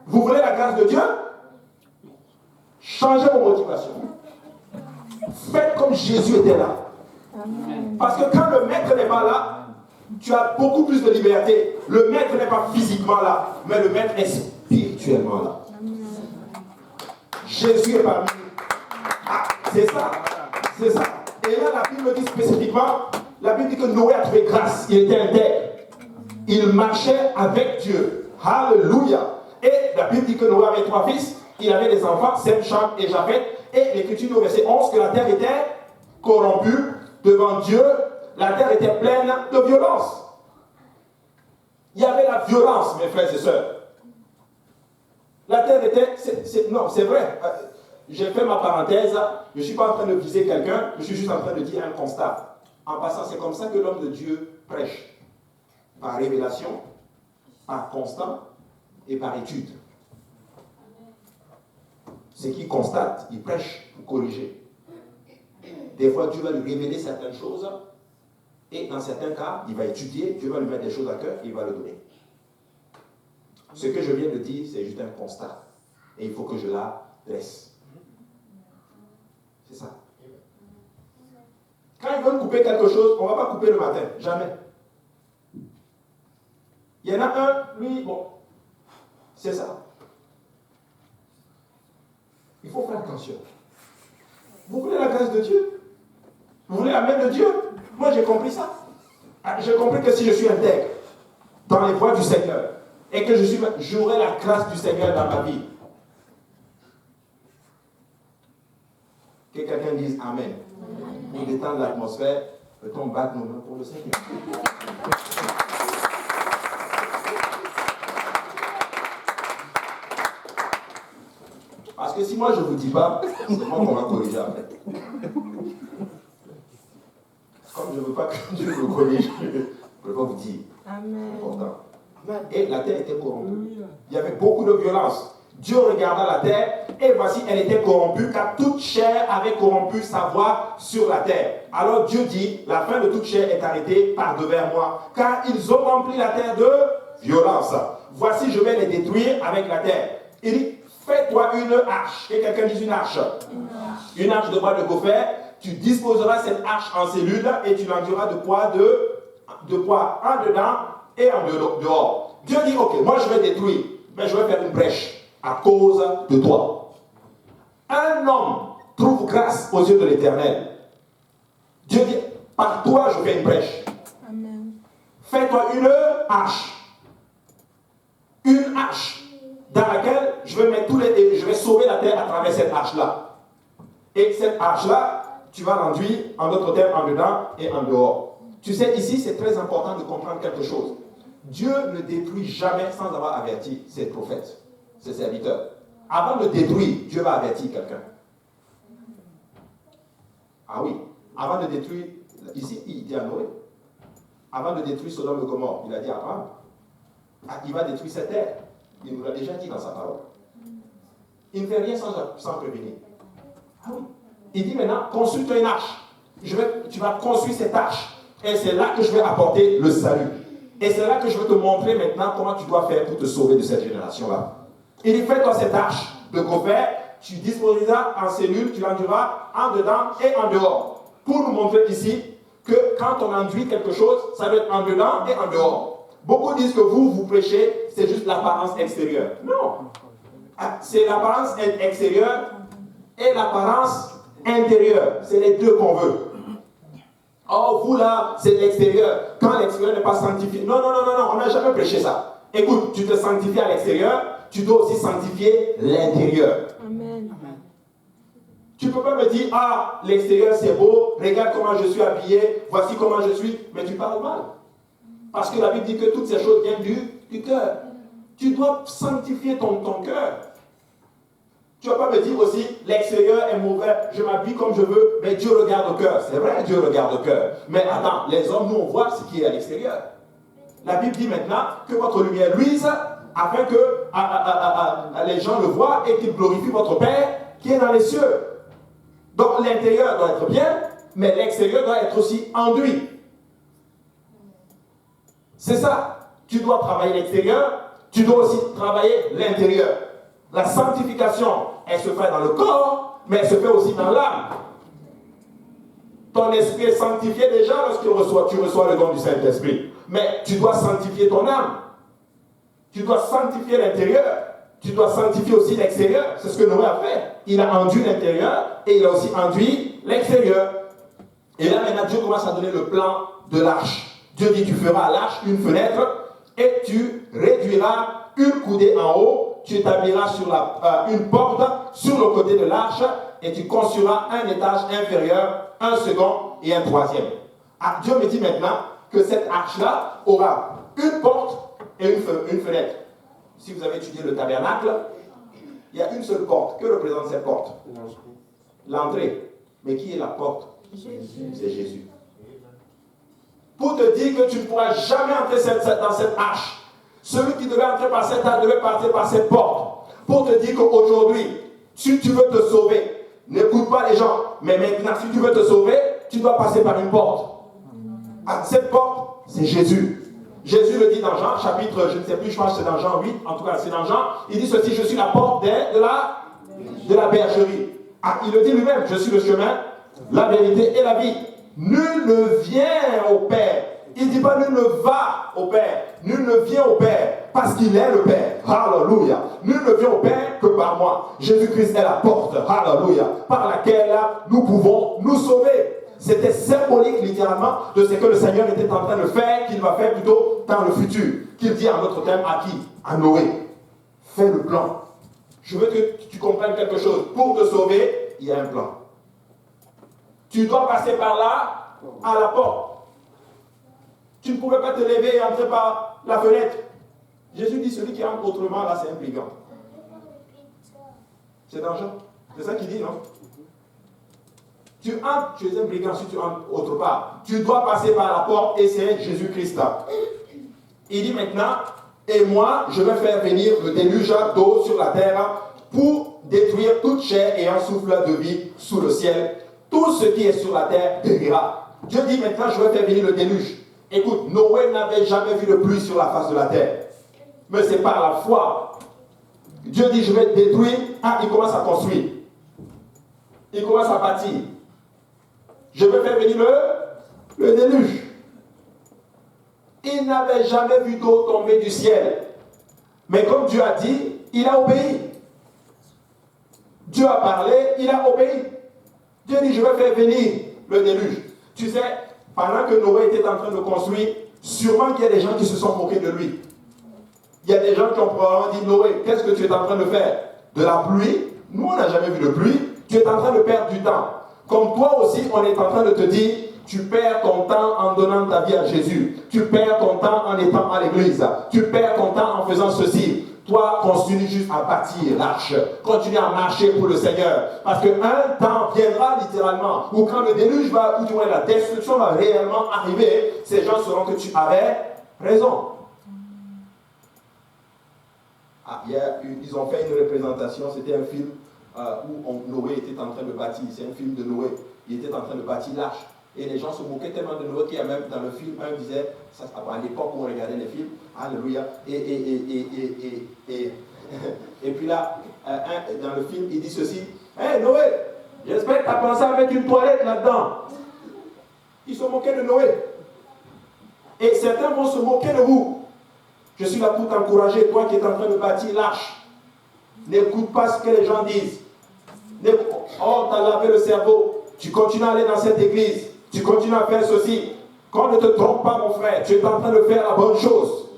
Vous voulez la grâce de Dieu? Changez vos motivations. Faites comme Jésus était là. Parce que quand le maître n'est pas là, tu as beaucoup plus de liberté. Le maître n'est pas physiquement là, mais le maître est spirituellement là. Jésus est parmi nous. Ah, c'est ça. C'est ça. Et là, la Bible dit spécifiquement, la Bible dit que Noé a trouvé grâce. Il était intègre. Il marchait avec Dieu. Alléluia. Et la Bible dit que Noé avait 3 fils. Il avait des enfants, Sem, Cham et Japheth. Et l'Écriture nous verset 11 que la terre était corrompue devant Dieu. La terre était pleine de violence. Il y avait la violence, mes frères et sœurs. La terre était... non, c'est vrai. J'ai fait ma parenthèse. Je ne suis pas en train de viser quelqu'un. Je suis juste en train de dire un constat. En passant, c'est comme ça que l'homme de Dieu prêche. Par révélation, par constat et par étude. Ce qu'il constate, il prêche pour corriger. Des fois, Dieu va lui révéler certaines choses. Et dans certains cas, il va étudier. Dieu va lui mettre des choses à cœur et il va le donner. Ce que je viens de dire, c'est juste un constat. Et il faut que je la laisse. C'est ça. Quand ils veulent couper quelque chose, on ne va pas couper le matin. Jamais. Il y en a un, lui, bon. C'est ça. Il faut faire attention. Vous voulez la grâce de Dieu? Vous voulez la main de Dieu? Moi, j'ai compris ça. J'ai compris que si je suis intègre dans les voies du Seigneur et que j'aurai la grâce du Seigneur dans ma vie, que quelqu'un dise Amen. Pour détendre l'atmosphère, peut-on battre nos mains pour le Seigneur? Parce que si moi je ne vous dis pas, c'est moi qu'on va corriger après. Comme je ne veux pas que Dieu me corrige, je ne peux pas vous dire. Amen. C'est important. Et la terre était corrompue. Il y avait beaucoup de violence. Dieu regarda la terre et voici, elle était corrompue car toute chair avait corrompu sa voie sur la terre. Alors Dieu dit, la fin de toute chair est arrêtée par devers moi, car ils ont rempli la terre de violence. Voici, je vais les détruire avec la terre. Il dit, fais-toi une arche. Et quelqu'un dit une arche. Une arche de bois de gopher. Tu disposeras cette arche en cellules et tu l'enduras de poids en dedans et en dehors. Dieu dit, ok, moi je vais détruire, mais je vais faire une brèche à cause de toi. Un homme trouve grâce aux yeux de l'Éternel. Dieu dit, par toi je fais une brèche. Amen. Fais-toi une arche. Une arche dans laquelle je vais sauver la terre à travers cette arche-là. Et cette arche-là, tu vas l'enduire, en d'autres termes, en dedans et en dehors. Tu sais, ici, c'est très important de comprendre quelque chose. Dieu ne détruit jamais sans avoir averti ses prophètes, ses serviteurs. Avant de détruire, Dieu va avertir quelqu'un. Ah oui, avant de détruire, ici, il dit à Noé, avant de détruire Sodome et Gomorrhe, il a dit à Abraham, il va détruire cette terre. Il nous l'a déjà dit dans sa parole. Il ne fait rien sans prévenir. Ah oui. Il dit maintenant, construis-toi une arche. Tu vas construire cette arche. Et c'est là que je vais apporter le salut. Et c'est là que je vais te montrer maintenant comment tu dois faire pour te sauver de cette génération-là. Il dit, fais-toi cette arche de gopher. Tu disposeras en cellules, tu l'enduras en dedans et en dehors. Pour nous montrer ici que quand on enduit quelque chose, ça doit être en dedans et en dehors. Beaucoup disent que vous prêchez, c'est juste l'apparence extérieure. Non. C'est l'apparence extérieure et l'apparence intérieure. C'est les deux qu'on veut. Oh, vous là, c'est l'extérieur. Quand l'extérieur n'est pas sanctifié. Non, on n'a jamais prêché ça. Écoute, tu te sanctifies à l'extérieur, tu dois aussi sanctifier l'intérieur. Amen. Tu ne peux pas me dire, ah, l'extérieur c'est beau, regarde comment je suis habillé, voici comment je suis, mais tu parles mal. Parce que la Bible dit que toutes ces choses viennent du cœur. Tu dois sanctifier ton cœur. Tu ne vas pas me dire aussi, l'extérieur est mauvais, je m'habille comme je veux, mais Dieu regarde au cœur. C'est vrai, Dieu regarde au cœur. Mais attends, les hommes, nous, on voit ce qui est à l'extérieur. La Bible dit maintenant que votre lumière luise, afin que les gens le voient et qu'ils glorifient votre Père qui est dans les cieux. Donc l'intérieur doit être bien, mais l'extérieur doit être aussi enduit. C'est ça. Tu dois travailler l'extérieur, tu dois aussi travailler l'intérieur. La sanctification, elle se fait dans le corps, mais elle se fait aussi dans l'âme. Ton esprit est sanctifié déjà lorsque tu reçois le don du Saint-Esprit. Mais tu dois sanctifier ton âme. Tu dois sanctifier l'intérieur. Tu dois sanctifier aussi l'extérieur. C'est ce que Noé a fait. Il a enduit l'intérieur et il a aussi enduit l'extérieur. Et là maintenant, Dieu commence à donner le plan de l'arche. Dieu dit, tu feras à l'arche une fenêtre et tu réduiras une coudée en haut. Tu établiras sur une porte sur le côté de l'arche et tu construiras un étage inférieur, un second et un troisième. Ah, Dieu me dit maintenant que cette arche-là aura une porte et une fenêtre. Si vous avez étudié le tabernacle, il y a une seule porte. Que représente cette porte? L'entrée. Mais qui est la porte? Jésus. C'est Jésus. Pour te dire que tu ne pourras jamais entrer dans cette arche. Celui qui devait entrer par cette arche devait partir par cette porte. Pour te dire qu'aujourd'hui, si tu veux te sauver, n'écoute pas les gens, mais maintenant, si tu veux te sauver, tu dois passer par une porte. Ah, cette porte, c'est Jésus. Jésus le dit dans Jean, chapitre, je ne sais plus, je pense que c'est dans Jean 8, en tout cas c'est dans Jean, il dit ceci, je suis la porte de la bergerie. Ah, il le dit lui-même, je suis le chemin, la vérité et la vie. Nul ne vient au Père. Il ne dit pas nul ne va au Père. Nul ne vient au Père parce qu'il est le Père. Alléluia. Nul ne vient au Père que par moi. Jésus-Christ est la porte. Alléluia. Par laquelle nous pouvons nous sauver. C'était symbolique littéralement de ce que le Seigneur était en train de faire, qu'il va faire plutôt dans le futur. Qu'il dit en notre terme à qui? À Noé. Fais le plan. Je veux que tu comprennes quelque chose. Pour te sauver, il y a un plan. Tu dois passer par là, à la porte. Tu ne pouvais pas te lever et entrer par la fenêtre. Jésus dit, celui qui entre autrement, là, c'est un brigand. C'est dangereux. C'est ça qu'il dit, non? Tu entres, tu es un brigand si tu entres autre part. Tu dois passer par la porte et c'est Jésus-Christ là. Il dit maintenant, et moi, je vais faire venir le déluge d'eau sur la terre pour détruire toute chair et un souffle de vie sous le ciel. Tout ce qui est sur la terre périra. Dieu dit maintenant, je vais faire venir le déluge. Écoute, Noé n'avait jamais vu de pluie sur la face de la terre. Mais c'est par la foi. Dieu dit, je vais détruire. Ah, il commence à construire. Il commence à bâtir. Je vais faire venir le déluge. Il n'avait jamais vu d'eau tomber du ciel. Mais comme Dieu a dit, il a obéi. Dieu a parlé, il a obéi. Dieu dit, je vais faire venir le déluge. Tu sais, pendant que Noé était en train de construire, sûrement qu'il y a des gens qui se sont moqués de lui. Il y a des gens qui ont probablement dit, Noé, qu'est-ce que tu es en train de faire? De la pluie? Nous, on n'a jamais vu de pluie. Tu es en train de perdre du temps. Comme toi aussi, on est en train de te dire, tu perds ton temps en donnant ta vie à Jésus. Tu perds ton temps en étant à l'église. Tu perds ton temps en faisant ceci. Toi, continue juste à bâtir l'arche. Continue à marcher pour le Seigneur. Parce qu'un temps viendra littéralement où quand le déluge va, ou du moins la destruction va réellement arriver, ces gens sauront que tu avais raison. Ah, ils ont fait une représentation, c'était un film où Noé était en train de bâtir. C'est un film de Noé. Il était en train de bâtir l'arche. Et les gens se moquaient tellement de Noé qu'il y a même dans le film, un disait, ça, à l'époque où on regardait les films, alléluia, et puis là, dans le film, il dit ceci, hey Noé, j'espère que tu as pensé à mettre une toilette là-dedans. Ils se moquaient de Noé. Et certains vont se moquer de vous. Je suis là pour t'encourager, toi qui es en train de bâtir l'arche. N'écoute pas ce que les gens disent. Oh, t'as lavé le cerveau. Tu continues à aller dans cette église. Tu continues à faire ceci. Qu'on ne te trompe pas, mon frère. Tu es en train de faire la bonne chose.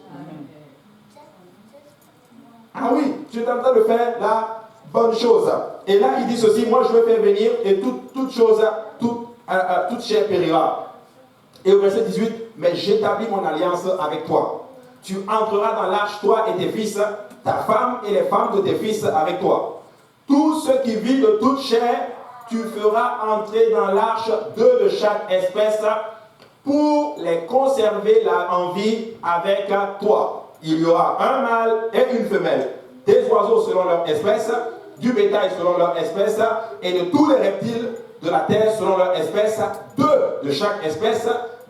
Ah oui, tu es en train de faire la bonne chose. Et là, il dit ceci, moi je veux faire venir et toute chose, toute chair périra. Et au verset 18, mais j'établis mon alliance avec toi. Tu entreras dans l'arche, toi et tes fils, ta femme et les femmes de tes fils avec toi. Tous ceux qui vivent de toute chair, tu feras entrer dans l'arche 2 de chaque espèce pour les conserver en vie avec toi. Il y aura un mâle et une femelle, des oiseaux selon leur espèce, du bétail selon leur espèce, et de tous les reptiles de la terre selon leur espèce, 2 de chaque espèce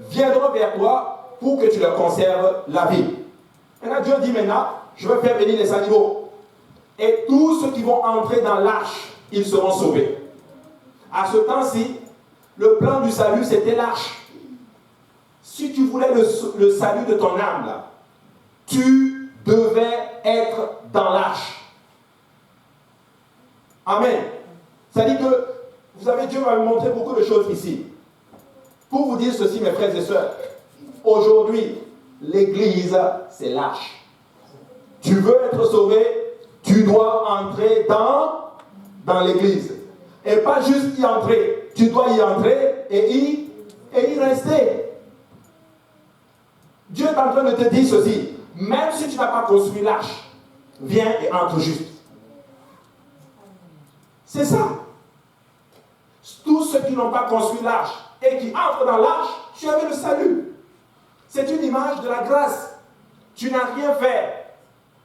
viendront vers toi pour que tu leur conserves la vie. Maintenant, Dieu dit maintenant, je vais faire venir les animaux. Et tous ceux qui vont entrer dans l'arche, ils seront sauvés. À ce temps-ci, le plan du salut, c'était l'arche. Si tu voulais le salut de ton âme, là, tu devais être dans l'arche. Amen. Ça dit que, vous savez, Dieu m'a montré beaucoup de choses ici. Pour vous dire ceci, mes frères et sœurs, aujourd'hui, l'église, c'est l'arche. Tu veux être sauvé, tu dois entrer dans l'église. Et pas juste y entrer. Tu dois y entrer et y rester. Dieu est en train de te dire ceci. Même si tu n'as pas construit l'arche, viens et entre juste. C'est ça. Tous ceux qui n'ont pas construit l'arche et qui entrent dans l'arche, tu avais le salut. C'est une image de la grâce. Tu n'as rien fait.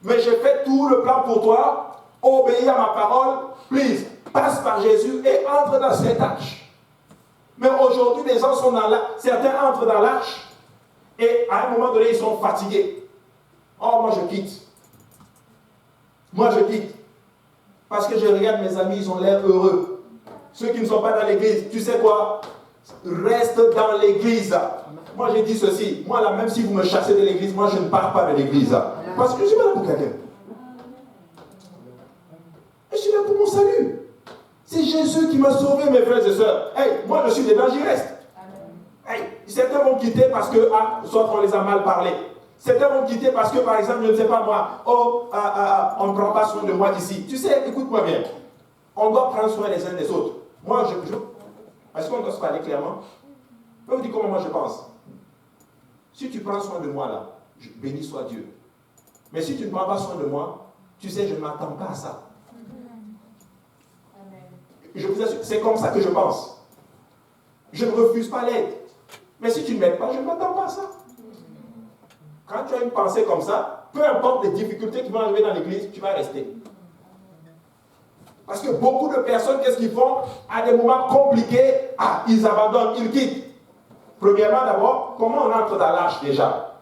Mais j'ai fait tout le plan pour toi. Obéis à ma parole. Please, passe par Jésus et entre dans cette arche. Mais aujourd'hui, les gens sont dans l'arche. Certains entrent dans l'arche et à un moment donné, ils sont fatigués. Oh, moi je quitte. Moi je quitte. Parce que je regarde mes amis, ils ont l'air heureux. Ceux qui ne sont pas dans l'église, tu sais quoi? Reste dans l'église. Moi j'ai dit ceci. Moi là, même si vous me chassez de l'église, moi je ne pars pas de l'église. Parce que je suis pas là pour quelqu'un. Je suis là pour mon salut. C'est Jésus qui m'a sauvé, mes frères et sœurs. Hey, moi je suis dedans, j'y reste. Hey, certains vont quitter parce que, soit on les a mal parlé. Certains vont quitter parce que, par exemple, je ne sais pas moi, on ne prend pas soin de moi ici. Tu sais, écoute-moi bien. On doit prendre soin les uns des autres. Moi, est-ce qu'on doit se parler clairement? Je vais vous dire comment moi je pense. Si tu prends soin de moi là, béni soit Dieu. Mais si tu ne prends pas soin de moi, tu sais, je ne m'attends pas à ça. Je vous assure, c'est comme ça que je pense. Je ne refuse pas l'aide. Mais si tu ne m'aides pas, je ne m'attends pas à ça. Quand tu as une pensée comme ça, peu importe les difficultés qui vont arriver dans l'église, tu vas rester. Parce que beaucoup de personnes, qu'est-ce qu'ils font? À des moments compliqués, ils abandonnent, ils quittent. Premièrement, d'abord, comment on entre dans l'arche déjà?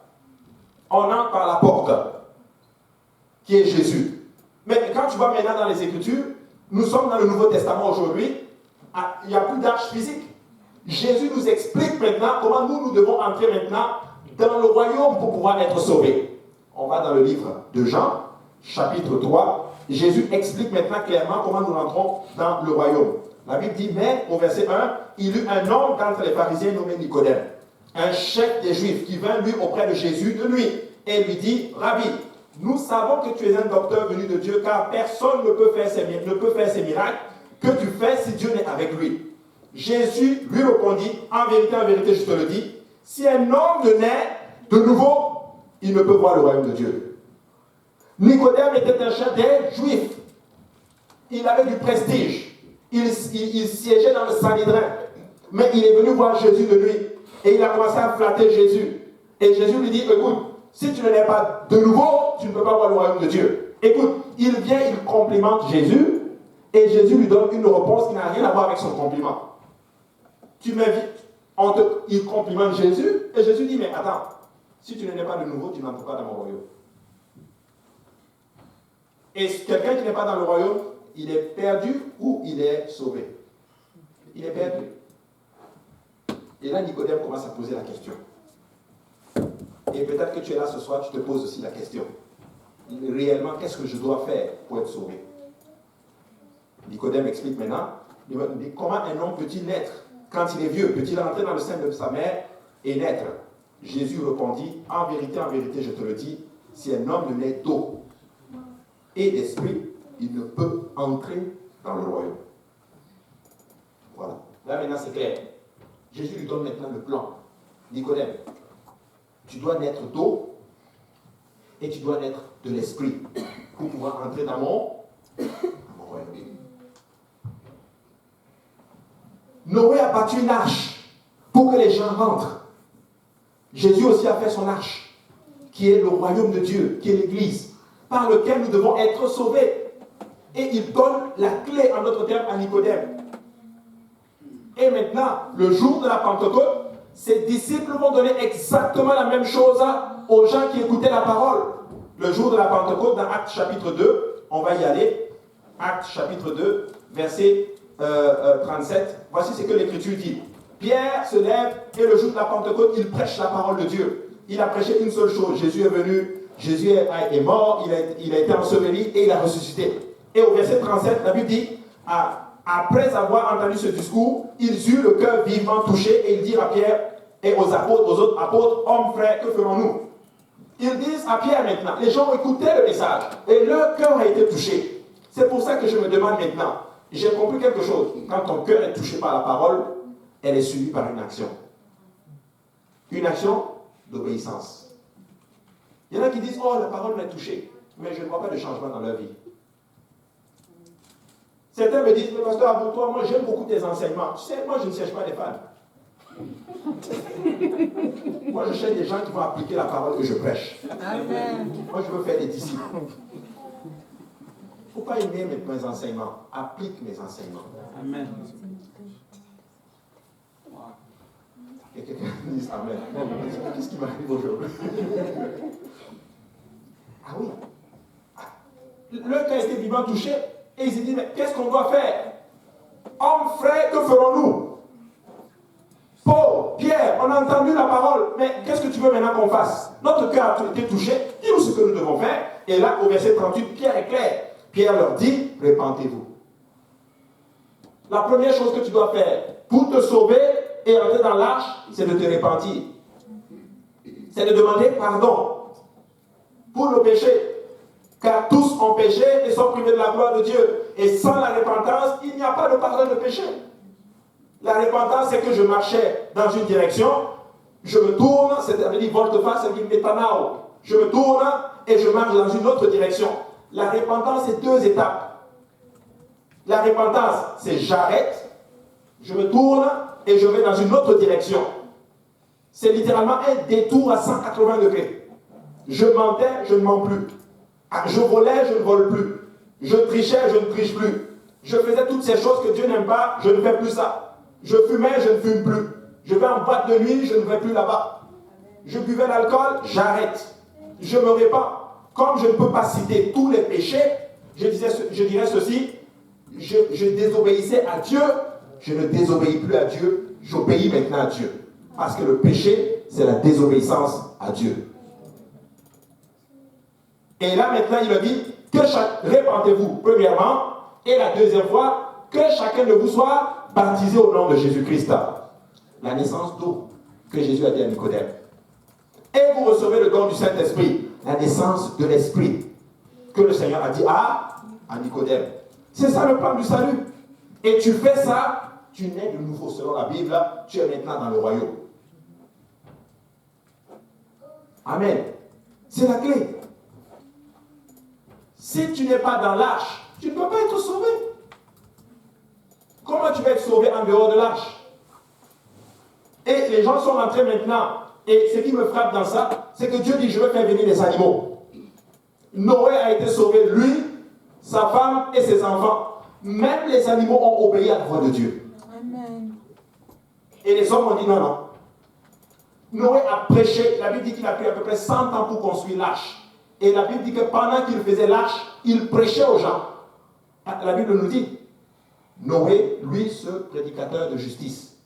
On entre par la porte, qui est Jésus. Mais quand tu vas maintenant dans les Écritures, nous sommes dans le Nouveau Testament aujourd'hui, il n'y a plus d'arche physique. Jésus nous explique maintenant comment nous devons entrer maintenant dans le royaume pour pouvoir être sauvés. On va dans le livre de Jean, chapitre 3. Jésus explique maintenant clairement comment nous rentrons dans le royaume. La Bible dit, mais au verset 1, il eut un homme d'entre les pharisiens nommé Nicodème, un chef des Juifs, qui vint lui auprès de Jésus de nuit et lui dit, Rabbi, nous savons que tu es un docteur venu de Dieu, car personne ne peut faire ces miracles que tu fais si Dieu n'est avec lui. Jésus lui répondit, en vérité, je te le dis, si un homme ne naît de nouveau, il ne peut voir le royaume de Dieu. Nicodème était un chef des Juifs. Il avait du prestige. Il siégeait dans le Sanhédrin. Mais il est venu voir Jésus de nuit. Et il a commencé à flatter Jésus. Et Jésus lui dit, écoute, si tu ne nais pas de nouveau, tu ne peux pas voir le royaume de Dieu. Écoute, il vient, il complimente Jésus. Et Jésus lui donne une réponse qui n'a rien à voir avec son compliment. Tu m'invites, il complimente Jésus, et Jésus dit, mais attends, si tu ne nais pas de nouveau, tu n'entres pas dans mon royaume. Et quelqu'un qui n'est pas dans le royaume, il est perdu ou il est sauvé? Il est perdu. Et là, Nicodème commence à poser la question. Et peut-être que tu es là ce soir, tu te poses aussi la question. Réellement, qu'est-ce que je dois faire pour être sauvé? Nicodème explique maintenant, comment un homme peut-il naître? Quand il est vieux, peut-il entrer dans le sein de sa mère et naître? Jésus répondit, en vérité, je te le dis, si un homme ne naît d'eau et d'esprit, il ne peut entrer dans le royaume. Voilà. Là maintenant c'est clair. Jésus lui donne maintenant le plan. Nicodème, tu dois naître d'eau et tu dois naître de l'esprit pour pouvoir entrer dans mon royaume. Noé a bâti une arche pour que les gens rentrent. Jésus aussi a fait son arche, qui est le royaume de Dieu, qui est l'Église, par lequel nous devons être sauvés. Et il donne la clé, en d'autres termes, à Nicodème. Et maintenant, le jour de la Pentecôte, ses disciples vont donner exactement la même chose aux gens qui écoutaient la parole. Le jour de la Pentecôte, dans Actes chapitre 2, on va y aller. Actes chapitre 2, verset 37. Voici ce que l'Écriture dit. Pierre se lève et le jour de la Pentecôte, il prêche la parole de Dieu. Il a prêché une seule chose. Jésus est venu, Jésus est mort, il a été enseveli et il a ressuscité. Et au verset 37, la Bible dit, après avoir entendu ce discours, ils eurent le cœur vivement touché et ils dirent à Pierre et aux autres apôtres, hommes, frères, que ferons-nous? Ils disent à Pierre maintenant, les gens ont écouté le message et leur cœur a été touché. C'est pour ça que je me demande maintenant, j'ai compris quelque chose. Quand ton cœur est touché par la parole, elle est suivie par une action. Une action d'obéissance. Il y en a qui disent, oh, la parole m'a touché, mais je ne vois pas de changement dans leur vie. Certains me disent, mais pasteur, pour toi, moi j'aime beaucoup tes enseignements. Tu sais, moi je ne cherche pas des fans. Moi je cherche des gens qui vont appliquer la parole que je prêche. Amen. Moi je veux faire des disciples. Il ne faut pas aimer mes enseignements. Applique mes enseignements. Amen. Et quelqu'un dit Amen. Qu'est-ce qui m'arrive aujourd'hui? Ah oui. Le cas a été vivement touché. Et ils se disent, mais qu'est-ce qu'on doit faire? Hommes, frères, que ferons-nous? Paul, Pierre, on a entendu la parole, mais qu'est-ce que tu veux maintenant qu'on fasse? Notre cœur a été touché, dis-nous ce que nous devons faire. Et là, au verset 38, Pierre est clair. Pierre leur dit, répentez-vous. La première chose que tu dois faire pour te sauver et entrer dans l'arche, c'est de te repentir. C'est de demander pardon pour le péché. Car tous ont péché et sont privés de la gloire de Dieu. Et sans la repentance, il n'y a pas de pardon de péché. La repentance, c'est que je marchais dans une direction, je me tourne, c'est-à-dire volte-face, c'est-à-dire métanao. Je me tourne et je marche dans une autre direction. La repentance, c'est 2 étapes. La repentance, c'est j'arrête, je me tourne et je vais dans une autre direction. C'est littéralement un détour à 180 degrés. Je mentais, je ne mens plus. Je volais, je ne vole plus. Je trichais, je ne triche plus. Je faisais toutes ces choses que Dieu n'aime pas, je ne fais plus ça. Je fumais, je ne fume plus. Je vais en boîte de nuit, je ne vais plus là-bas. Je buvais l'alcool, j'arrête. Je me répands. Comme je ne peux pas citer tous les péchés, je dirais ceci, je désobéissais à Dieu, je ne désobéis plus à Dieu, j'obéis maintenant à Dieu. Parce que le péché, c'est la désobéissance à Dieu. Et là maintenant, il a dit que répentez-vous, premièrement, et la deuxième fois, que chacun de vous soit baptisé au nom de Jésus-Christ. La naissance d'eau que Jésus a dit à Nicodème. Et vous recevez le don du Saint-Esprit, la naissance de l'Esprit, que le Seigneur a dit à Nicodème. C'est ça le plan du salut. Et tu fais ça, tu nais de nouveau selon la Bible, tu es maintenant dans le royaume. Amen. C'est la clé. Si tu n'es pas dans l'arche, tu ne peux pas être sauvé. Comment tu vas être sauvé en dehors de l'arche? Et les gens sont rentrés maintenant. Et ce qui me frappe dans ça, c'est que Dieu dit, je vais faire venir les animaux. Noé a été sauvé, lui, sa femme et ses enfants. Même les animaux ont obéi à la voix de Dieu. Amen. Et les hommes ont dit non, non. Noé a prêché, la Bible dit qu'il a pris à peu près 100 ans pour construire l'arche. Et la Bible dit que pendant qu'il faisait l'arche, il prêchait aux gens. La Bible nous dit, Noé, lui, ce prédicateur de justice,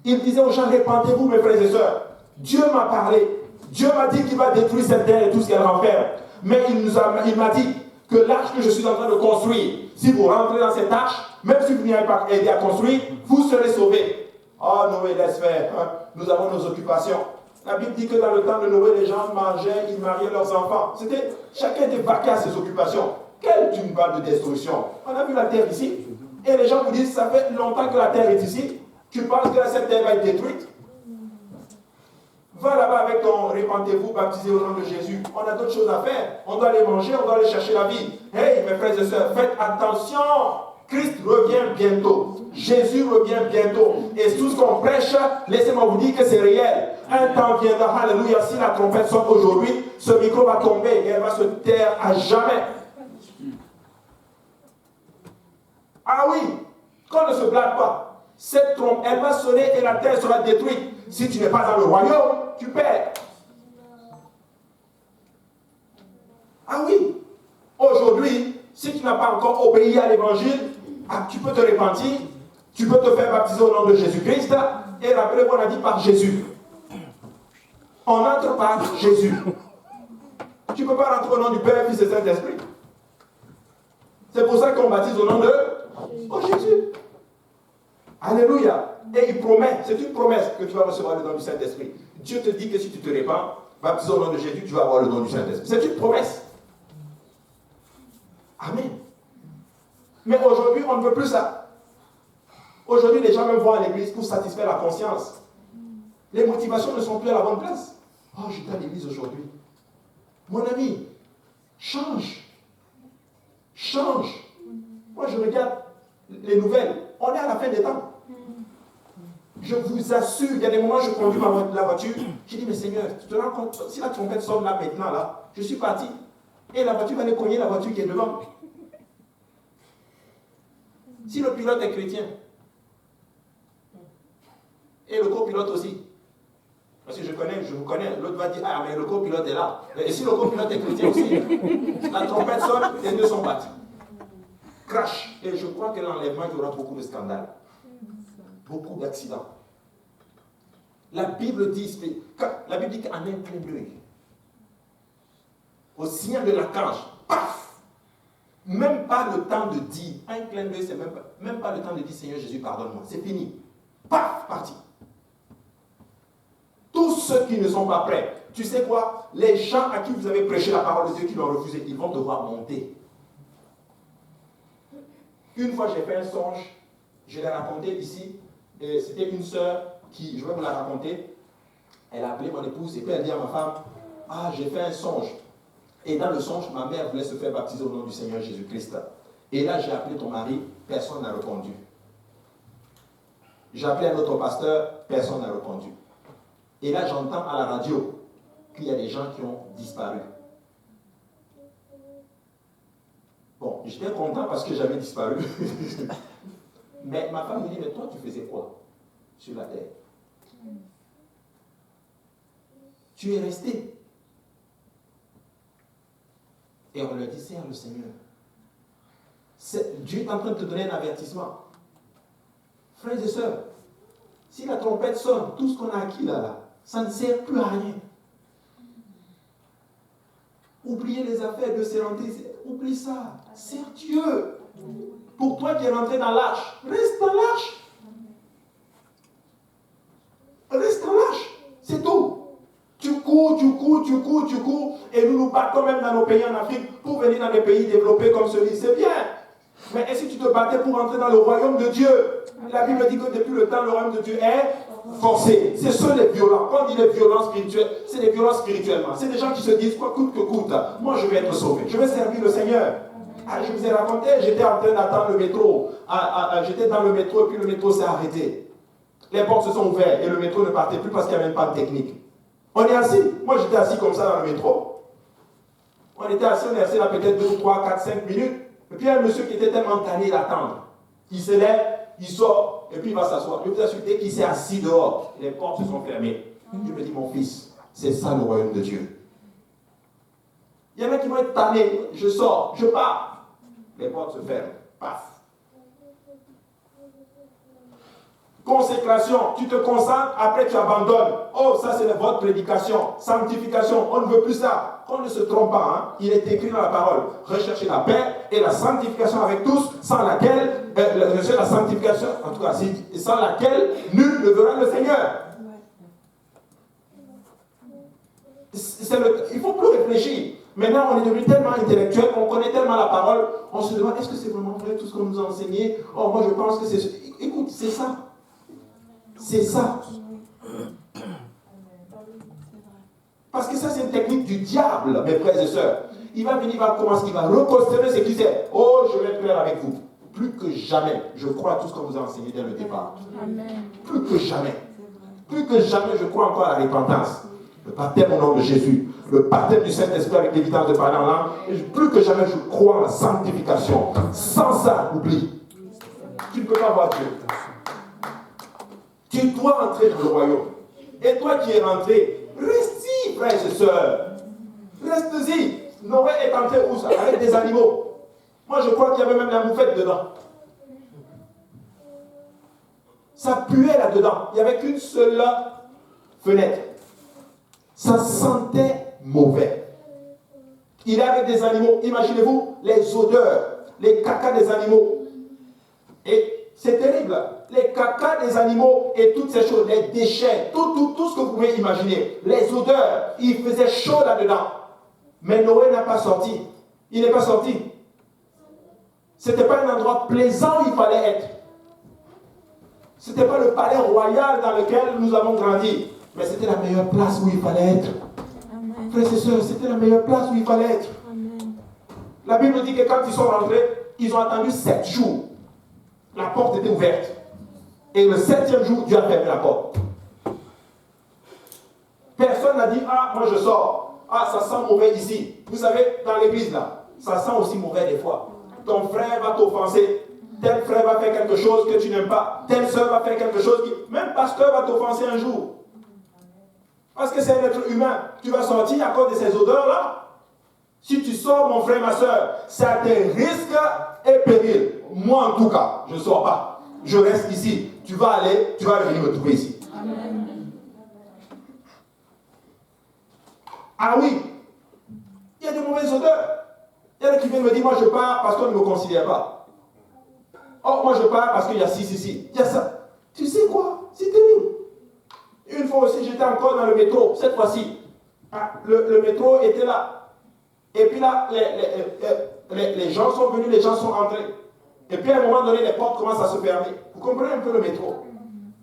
il disait aux gens, répentez-vous mes frères et sœurs. Dieu m'a parlé. Dieu m'a dit qu'il va détruire cette terre et tout ce qu'elle renferme. Mais il m'a dit que l'arche que je suis en train de construire, si vous rentrez dans cette arche, même si vous n'y avez pas aidé à construire, vous serez sauvés. Oh Noé, laisse faire. Hein. Nous avons nos occupations. La Bible dit que dans le temps de Noé, les gens mangeaient, ils mariaient leurs enfants. Chacun était vaqué à ses occupations. Quelle est une balle de destruction? On a vu la terre ici. Et les gens vous disent, ça fait longtemps que la terre est ici. Tu penses que cette terre va être détruite? Va là-bas avec ton répandez-vous, baptisé au nom de Jésus. On a d'autres choses à faire. On doit aller manger, on doit aller chercher la vie. Hey, mes frères et sœurs, faites attention. Christ revient bientôt. Jésus revient bientôt. Et tout ce qu'on prêche, laissez-moi vous dire que c'est réel. Un temps viendra, alléluia, si la trompette sonne aujourd'hui, ce micro va tomber et elle va se taire à jamais. Ah oui, qu'on ne se blague pas. Cette trompe, elle va sonner et la terre sera détruite. Si tu n'es pas dans le royaume, tu perds. Ah oui, aujourd'hui, si tu n'as pas encore obéi à l'évangile, tu peux te repentir, tu peux te faire baptiser au nom de Jésus-Christ, et rappelez-vous, on a dit par Jésus. On entre par Jésus. Tu ne peux pas rentrer au nom du Père, Fils et Saint-Esprit. C'est pour ça qu'on baptise au nom de Jésus. Alléluia. Et il promet, c'est une promesse que tu vas recevoir le don du Saint-Esprit. Dieu te dit que si tu te répands, baptisé au nom de Jésus, tu vas avoir le don du Saint-Esprit. C'est une promesse. Amen. Mais aujourd'hui, on ne veut plus ça. Aujourd'hui, les gens même vont à l'église pour satisfaire la conscience. Les motivations ne sont plus à la bonne place. Oh, j'étais à l'église aujourd'hui. Mon ami, change. Change. Moi, je regarde les nouvelles. On est à la fin des temps. Je vous assure, il y a des moments où je conduis la voiture, je dis, mais Seigneur, tu te rends compte, si la trompette sonne là maintenant, là, je suis parti, et la voiture va aller cogner la voiture qui est devant. Si le pilote est chrétien, et le copilote aussi, parce que je vous connais, l'autre va dire, ah, mais le copilote est là. Et si le copilote est chrétien aussi, la trompette sonne, les deux sont partis. Crash. Et je crois que l'enlèvement, il y aura beaucoup de scandales. Beaucoup d'accidents. La Bible dit qu'en un clin d'œil, au signal de l'archange, paf, même pas le temps de dire, un clin d'œil, c'est même pas le temps de dire Seigneur Jésus, pardonne-moi, c'est fini. Paf, parti. Tous ceux qui ne sont pas prêts, tu sais quoi, les gens à qui vous avez prêché la parole de Dieu qui l'ont refusé, ils vont devoir monter. Une fois, j'ai fait un songe, je l'ai raconté ici. Et c'était une sœur qui, je vais vous la raconter, elle a appelé mon épouse et puis elle dit à ma femme, ah, j'ai fait un songe. Et dans le songe, ma mère voulait se faire baptiser au nom du Seigneur Jésus-Christ. Et là, j'ai appelé ton mari, personne n'a répondu. J'ai appelé un autre pasteur, personne n'a répondu. Et là, j'entends à la radio qu'il y a des gens qui ont disparu. Bon, j'étais content parce que j'avais disparu. Mais ma femme me dit, mais toi, tu faisais quoi sur la terre? Tu es resté. Et on lui dit, sers le Seigneur. Dieu est en train de te donner un avertissement. Frères et sœurs, si la trompette sonne, tout ce qu'on a acquis là, ça ne sert plus à rien. Oubliez les affaires de sérenité, oublie ça. Sers Dieu. Pour toi qui es rentré dans l'arche, reste dans l'arche. Reste dans l'arche. C'est tout. Tu cours, et nous nous battons même dans nos pays en Afrique pour venir dans des pays développés comme celui-ci. C'est bien. Mais est-ce que tu te battais pour entrer dans le royaume de Dieu? La Bible dit que depuis le temps, le royaume de Dieu est forcé. Ce sont les violents. Quand on dit les violences spirituelles, c'est des violences spirituellement. C'est des gens qui se disent, quoi coûte que coûte, moi je vais être sauvé. Je vais servir le Seigneur. Ah, je vous ai raconté, j'étais en train d'attendre le métro. J'étais dans le métro et puis le métro s'est arrêté. Les portes se sont ouvertes et le métro ne partait plus parce qu'il n'y avait même pas de technique. On est assis. Moi j'étais assis comme ça dans le métro. On était assis, on est resté là peut-être 2, 3, 4, 5 minutes. Et puis il y a un monsieur qui était tellement tanné d'attendre. Il se lève, il sort et puis il va s'asseoir. Je vous assure, dès qu'il s'est assis dehors, les portes se sont fermées. Je me dis, mon fils, c'est ça le royaume de Dieu. Il y en a qui vont être tannés. Je sors, je pars. Les portes se ferment. Paf. Consécration, tu te concentres, après tu abandonnes. Oh, ça c'est votre prédication. Sanctification, on ne veut plus ça. On ne se trompe pas, hein. Il est écrit dans la parole. Recherchez la paix et la sanctification avec tous, sans laquelle, la sanctification, en tout cas, sans laquelle nul ne verra le Seigneur. Il ne faut plus réfléchir. Maintenant, on est devenu tellement intellectuel, on connaît tellement la parole, on se demande, est-ce que c'est vraiment vrai tout ce qu'on nous a enseigné? Oh, moi je pense que c'est... Écoute, c'est ça. C'est ça. Parce que ça, c'est une technique du diable, mes frères et sœurs. Il va venir, il va commencer, il va reconsidérer ce qu'il sait. Oh, je vais être clair avec vous. Plus que jamais, je crois à tout ce qu'on vous a enseigné dès le départ. Amen. Plus que jamais. Plus que jamais, je crois encore à la repentance. Le baptême au nom de Jésus. Le baptême du Saint-Esprit avec l'évidence de parler en langue. Et plus que jamais, je crois en la sanctification. Sans ça, oublie. Tu ne peux pas voir Dieu. Tu dois entrer dans le royaume. Et toi qui es rentré, reste-y, frères et sœurs. Reste-y. Noé est entré où ça? Avec des animaux. Moi, je crois qu'il y avait même la moufette dedans. Ça puait là-dedans. Il n'y avait qu'une seule fenêtre. Ça sentait mauvais. Il est avec des animaux. Imaginez-vous les odeurs, les cacas des animaux. Et c'est terrible. Les cacas des animaux et toutes ces choses, les déchets, tout ce que vous pouvez imaginer. Les odeurs, il faisait chaud là-dedans. Mais Noé n'a pas sorti. Il n'est pas sorti. Ce n'était pas un endroit plaisant où il fallait être. Ce n'était pas le palais royal dans lequel nous avons grandi. Mais c'était la meilleure place où il fallait être. Amen. Frères et sœurs, c'était la meilleure place où il fallait être. Amen. La Bible dit que quand ils sont rentrés, ils ont attendu 7 jours. La porte était ouverte. Et le 7e jour, Dieu a fermé la porte. Personne n'a dit, ah, moi je sors. Ah, ça sent mauvais ici. Vous savez, dans l'église là, ça sent aussi mauvais des fois. Ton frère va t'offenser. Tel frère va faire quelque chose que tu n'aimes pas. Telle soeur va faire quelque chose qui... Même pasteur va t'offenser un jour. Parce que c'est un être humain. Tu vas sortir à cause de ces odeurs-là. Si tu sors, mon frère, ma soeur, c'est à tes risques et périls. Moi, en tout cas, je ne sors pas. Je reste ici. Tu vas aller, tu vas venir me trouver ici. Amen. Ah oui, il y a de mauvaises odeurs. Il y en a qui viennent me dire, moi je pars parce qu'on ne me considère pas. Oh, moi je pars parce qu'il y a ci. Il y a ça. Tu sais quoi? C'est terrible. Une fois aussi, j'étais encore dans le métro. Cette fois-ci, le métro était là. Et puis là, les gens sont venus, les gens sont entrés. Et puis à un moment donné, les portes commencent à se fermer. Vous comprenez un peu le métro?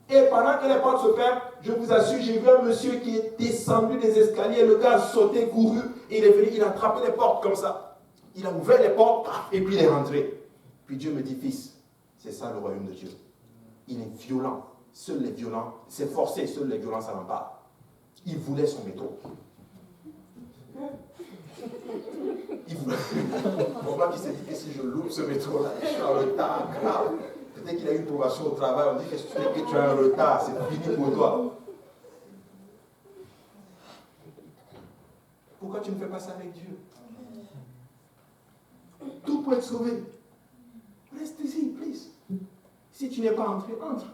Et pendant que les portes se ferment, je vous assure, j'ai vu un monsieur qui est descendu des escaliers. Le gars a sauté, couru, et il est venu, il a attrapé les portes comme ça. Il a ouvert les portes, et puis il est rentré. Puis Dieu me dit, fils, c'est ça le royaume de Dieu. Il est violent. Seuls les violents, c'est forcé, seuls les violents, ça n'en pas. Il voulait son métro. Il voulait. Mon père qui s'est dit que si je loupe ce métro-là, je suis en retard grave. Peut-être qu'il a eu une probation au travail, on dit que tu as un retard, c'est fini pour toi. Pourquoi tu ne fais pas ça avec Dieu? Tout peut être sauvé. Reste ici, please. Si tu n'es pas entré, entre.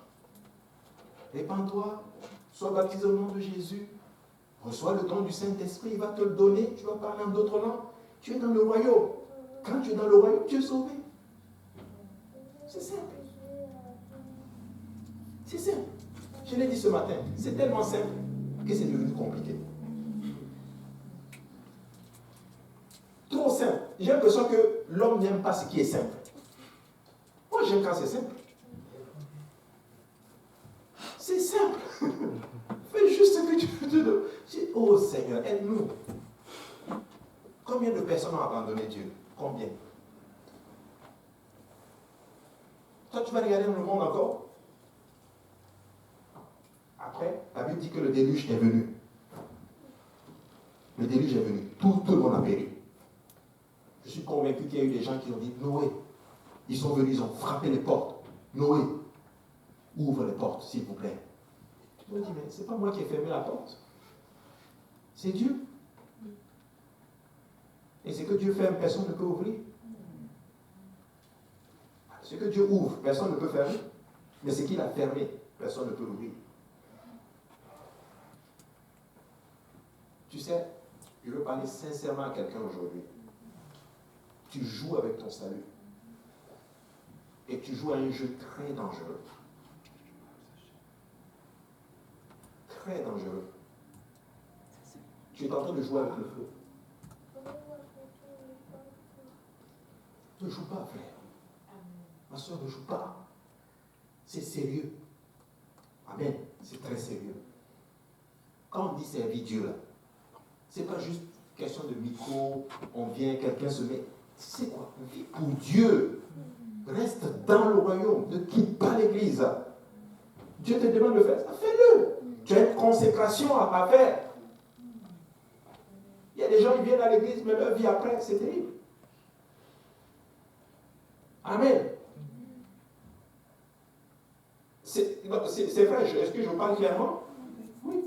Répands-toi, sois baptisé au nom de Jésus, reçois le don du Saint-Esprit, il va te le donner, tu vas parler en d'autres langues. Tu es dans le royaume. Quand tu es dans le royaume, tu es sauvé. C'est simple. C'est simple. Je l'ai dit ce matin, c'est tellement simple que c'est devenu compliqué. Trop simple. J'ai l'impression que l'homme n'aime pas ce qui est simple. Moi, j'aime quand c'est simple. C'est simple. Fais juste ce que tu veux te donner. Oh Seigneur, aide-nous. Combien de personnes ont abandonné Dieu? Combien? Toi, tu vas regarder dans le monde encore? Après, la Bible dit que le déluge est venu. Le déluge est venu. Tout le monde a péri. Je suis convaincu qu'il y a eu des gens qui ont dit, Noé, ils sont venus, ils ont frappé les portes. Noé, ouvre les portes, s'il vous plaît. Tu me dis, mais c'est pas moi qui ai fermé la porte. C'est Dieu. Et ce que Dieu ferme, personne ne peut ouvrir. Ce que Dieu ouvre, personne ne peut fermer. Mais ce qu'il a fermé, personne ne peut l'ouvrir. Tu sais, je veux parler sincèrement à quelqu'un aujourd'hui. Tu joues avec ton salut. Et tu joues à un jeu très dangereux. Très dangereux. Tu es en train de jouer avec le feu. Ne joue pas, frère. Ma soeur, ne joue pas. C'est sérieux. Amen. C'est très sérieux. Quand on dit servir Dieu, là, c'est pas juste question de micro, on vient, quelqu'un se met. C'est quoi? Vis pour Dieu. Reste dans le royaume. Ne quitte pas l'église. Dieu te demande de faire ça. Fais-le. Tu as une consécration à faire. Il y a des gens qui viennent à l'église, mais leur vie après, c'est terrible. Amen. C'est vrai, est-ce que je parle clairement? Oui.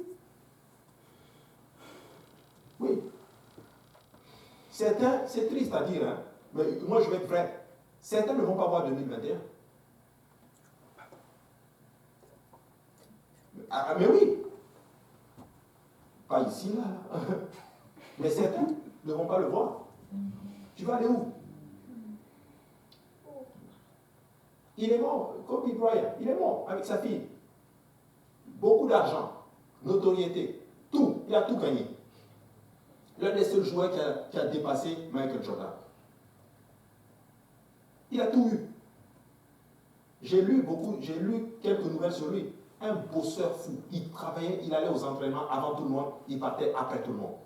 Oui. Certains, c'est triste à dire, hein, mais moi je vais être vrai. Certains ne vont pas voir 2021. Ah, mais oui. Pas ici, là. Mais certains ne vont pas le voir. Tu vas aller où? Il est mort, Kobe Bryant, il est mort avec sa fille. Beaucoup d'argent, notoriété, tout, il a tout gagné. L'un des seuls joueurs qui a dépassé Michael Jordan. Il a tout eu. J'ai lu quelques nouvelles sur lui. Un bosseur fou. Il travaillait, il allait aux entraînements avant tout le monde, il partait après tout le monde.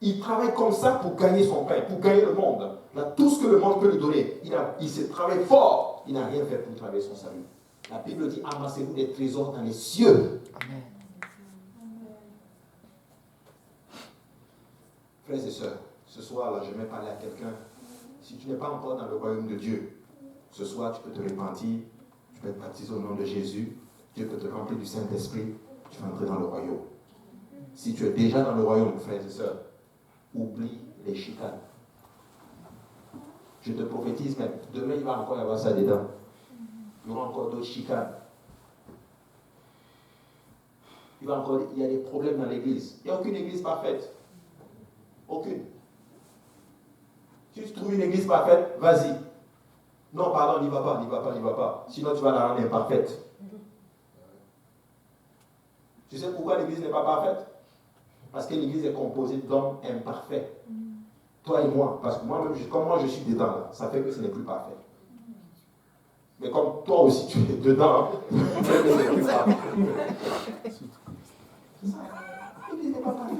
Il travaille comme ça pour gagner son pain, pour gagner le monde. Là, tout ce que le monde peut lui donner, il s'est travaillé fort. Il n'a rien fait pour travailler son salut. La Bible dit, amassez-vous des trésors dans les cieux. Amen. Frères et sœurs, ce soir, là, je vais parler à quelqu'un. Si tu n'es pas encore dans le royaume de Dieu, ce soir, tu peux te repentir, tu peux être baptisé au nom de Jésus, Dieu peut te remplir du Saint-Esprit, tu vas entrer dans le royaume. Si tu es déjà dans le royaume, frères et sœurs, oublie les chicanes. Je te prophétise même, demain il va encore y avoir ça dedans. Il y aura encore d'autres chicanes. Il y a des problèmes dans l'église. Il n'y a aucune église parfaite. Aucune. Si tu trouves une église parfaite, vas-y. Non, pardon, n'y va pas. Sinon tu vas la rendre imparfaite. Tu sais pourquoi l'église n'est pas parfaite? Parce que l'église est composée d'hommes imparfaits. Toi et moi, parce que moi-même, comme moi je suis dedans, là, ça fait que ce n'est plus parfait. Mais comme toi aussi tu es dedans, ce n'est plus parfait. L'église n'est pas parfaite.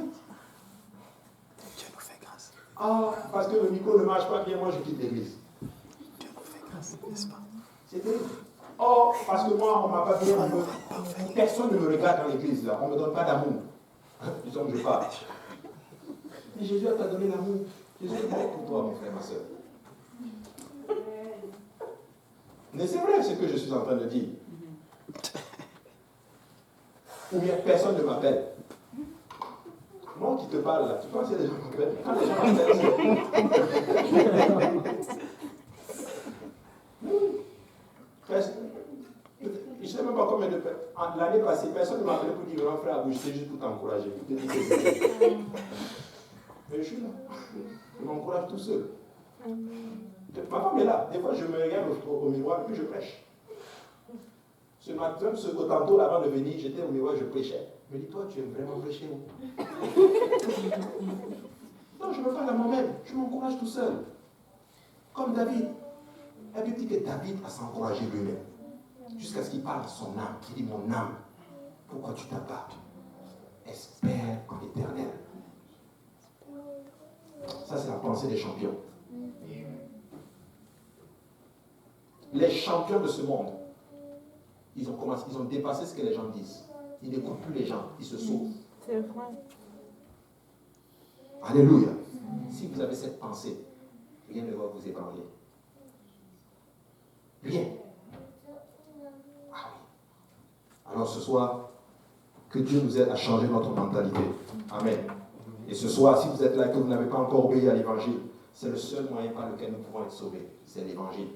Dieu nous fait grâce. Ah, parce que le micro ne marche pas bien, moi je quitte l'église. Dieu nous fait grâce, n'est-ce pas? C'est terrible. Oh, parce que moi, on ne m'a pas bien. Personne ne me regarde dans l'église, là. On ne me donne pas d'amour. Disons que je parle. Mais Jésus t'a donné l'amour. Jésus est mort pour toi, mon frère, ma soeur. Mais c'est vrai ce que je suis en train de dire. Ou bien personne ne m'appelle. Moi qui te parle là, tu penses que les gens m'appellent? Quand les gens m'appellent, je ne sais même pas combien de personnes. L'année passée, personne ne m'a appelé pour dire grand frère, je t'ai juste pour t'encourager. Mais je suis là. Je m'encourage tout seul. Ma femme est là. Des fois, je me regarde au miroir et puis je prêche. Ce matin, tantôt, avant de venir, j'étais au miroir, je prêchais. Je me dis, toi, tu aimes vraiment prêcher où? Non, je me parle à moi-même. Je m'encourage tout seul. Comme David. La Bible dit que David a s'encouragé lui-même. Jusqu'à ce qu'il parle de son âme. Il dit, mon âme, pourquoi tu t'abattes? Espère en l'éternel. Ça, c'est la pensée des champions. Les champions de ce monde, ils ont dépassé ce que les gens disent. Ils n'écoutent plus les gens, ils se sauvent. C'est vrai. Alléluia. Si vous avez cette pensée, rien ne va vous ébranler. Rien. Ah oui. Alors ce soir, que Dieu nous aide à changer notre mentalité. Amen. Et ce soir, si vous êtes là et que vous n'avez pas encore obéi à l'évangile, c'est le seul moyen par lequel nous pouvons être sauvés. C'est l'évangile.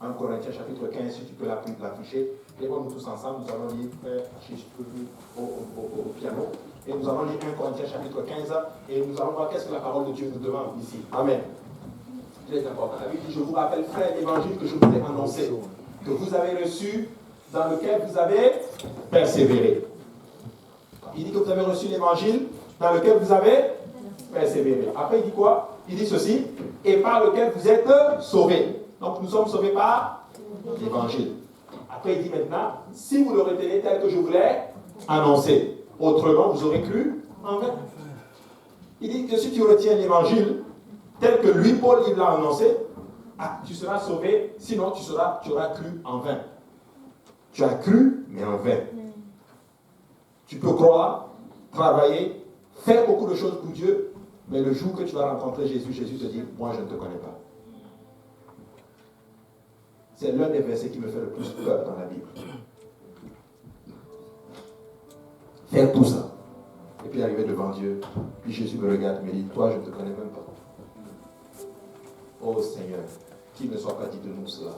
1 Corinthiens chapitre 15, si tu peux l'afficher. Lève-nous tous ensemble, nous allons lire, au piano. Et nous allons lire 1 Corinthiens chapitre 15 et nous allons voir qu'est-ce que la parole de Dieu nous demande ici. Amen. Très important. La Bible dit, je vous rappelle, frère, l'évangile que je vous ai annoncé, que vous avez reçu, dans lequel vous avez persévéré. Il dit que vous avez reçu l'évangile dans lequel vous avez persévéré. Après, il dit quoi? Il dit ceci, et par lequel vous êtes sauvés. Donc nous sommes sauvés par l'évangile. Après il dit maintenant, si vous le retenez tel que je vous l'ai annoncé, autrement vous aurez cru en vain. Il dit que si tu retiens l'évangile tel que lui, Paul, il l'a annoncé, tu seras sauvé, sinon tu auras cru en vain. Tu as cru, mais en vain. Tu peux croire, travailler, faire beaucoup de choses pour Dieu, mais le jour que tu vas rencontrer Jésus, Jésus te dit, moi je ne te connais pas. C'est l'un des versets qui me fait le plus peur dans la Bible. Faire tout ça, et puis arriver devant Dieu, puis Jésus me regarde et me dit, toi je ne te connais même pas. Oh Seigneur, qu'il ne soit pas dit de nous cela.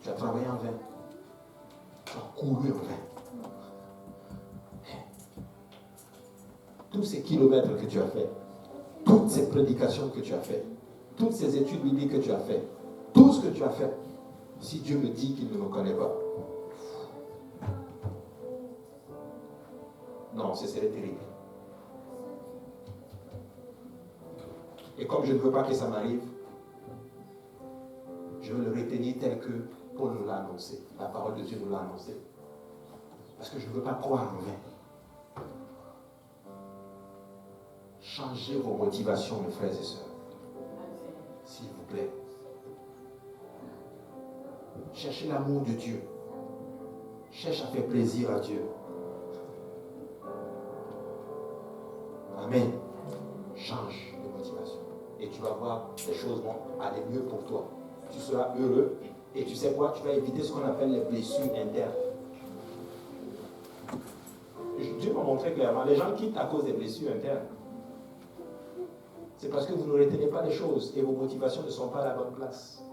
Tu as travaillé en vain. Tu as couru en vain. Tous ces kilomètres que tu as fait, toutes ces prédications que tu as fait, toutes ces études bibliques que tu as fait, tout ce que tu as fait, si Dieu me dit qu'il ne me connaît pas, non, ce serait terrible. Et comme je ne veux pas que ça m'arrive, je veux le retenir tel que Paul nous l'a annoncé. La parole de Dieu nous l'a annoncé. Parce que je ne veux pas croire en vain. Changez vos motivations, mes frères et sœurs. S'il vous plaît. Cherchez l'amour de Dieu. Cherche à faire plaisir à Dieu. Amen. Change de motivation. Et tu vas voir, les choses vont aller mieux pour toi. Tu seras heureux. Et tu sais quoi? Tu vas éviter ce qu'on appelle les blessures internes. Dieu m'a montré clairement, les gens quittent à cause des blessures internes. C'est parce que vous ne retenez pas les choses et vos motivations ne sont pas à la bonne place.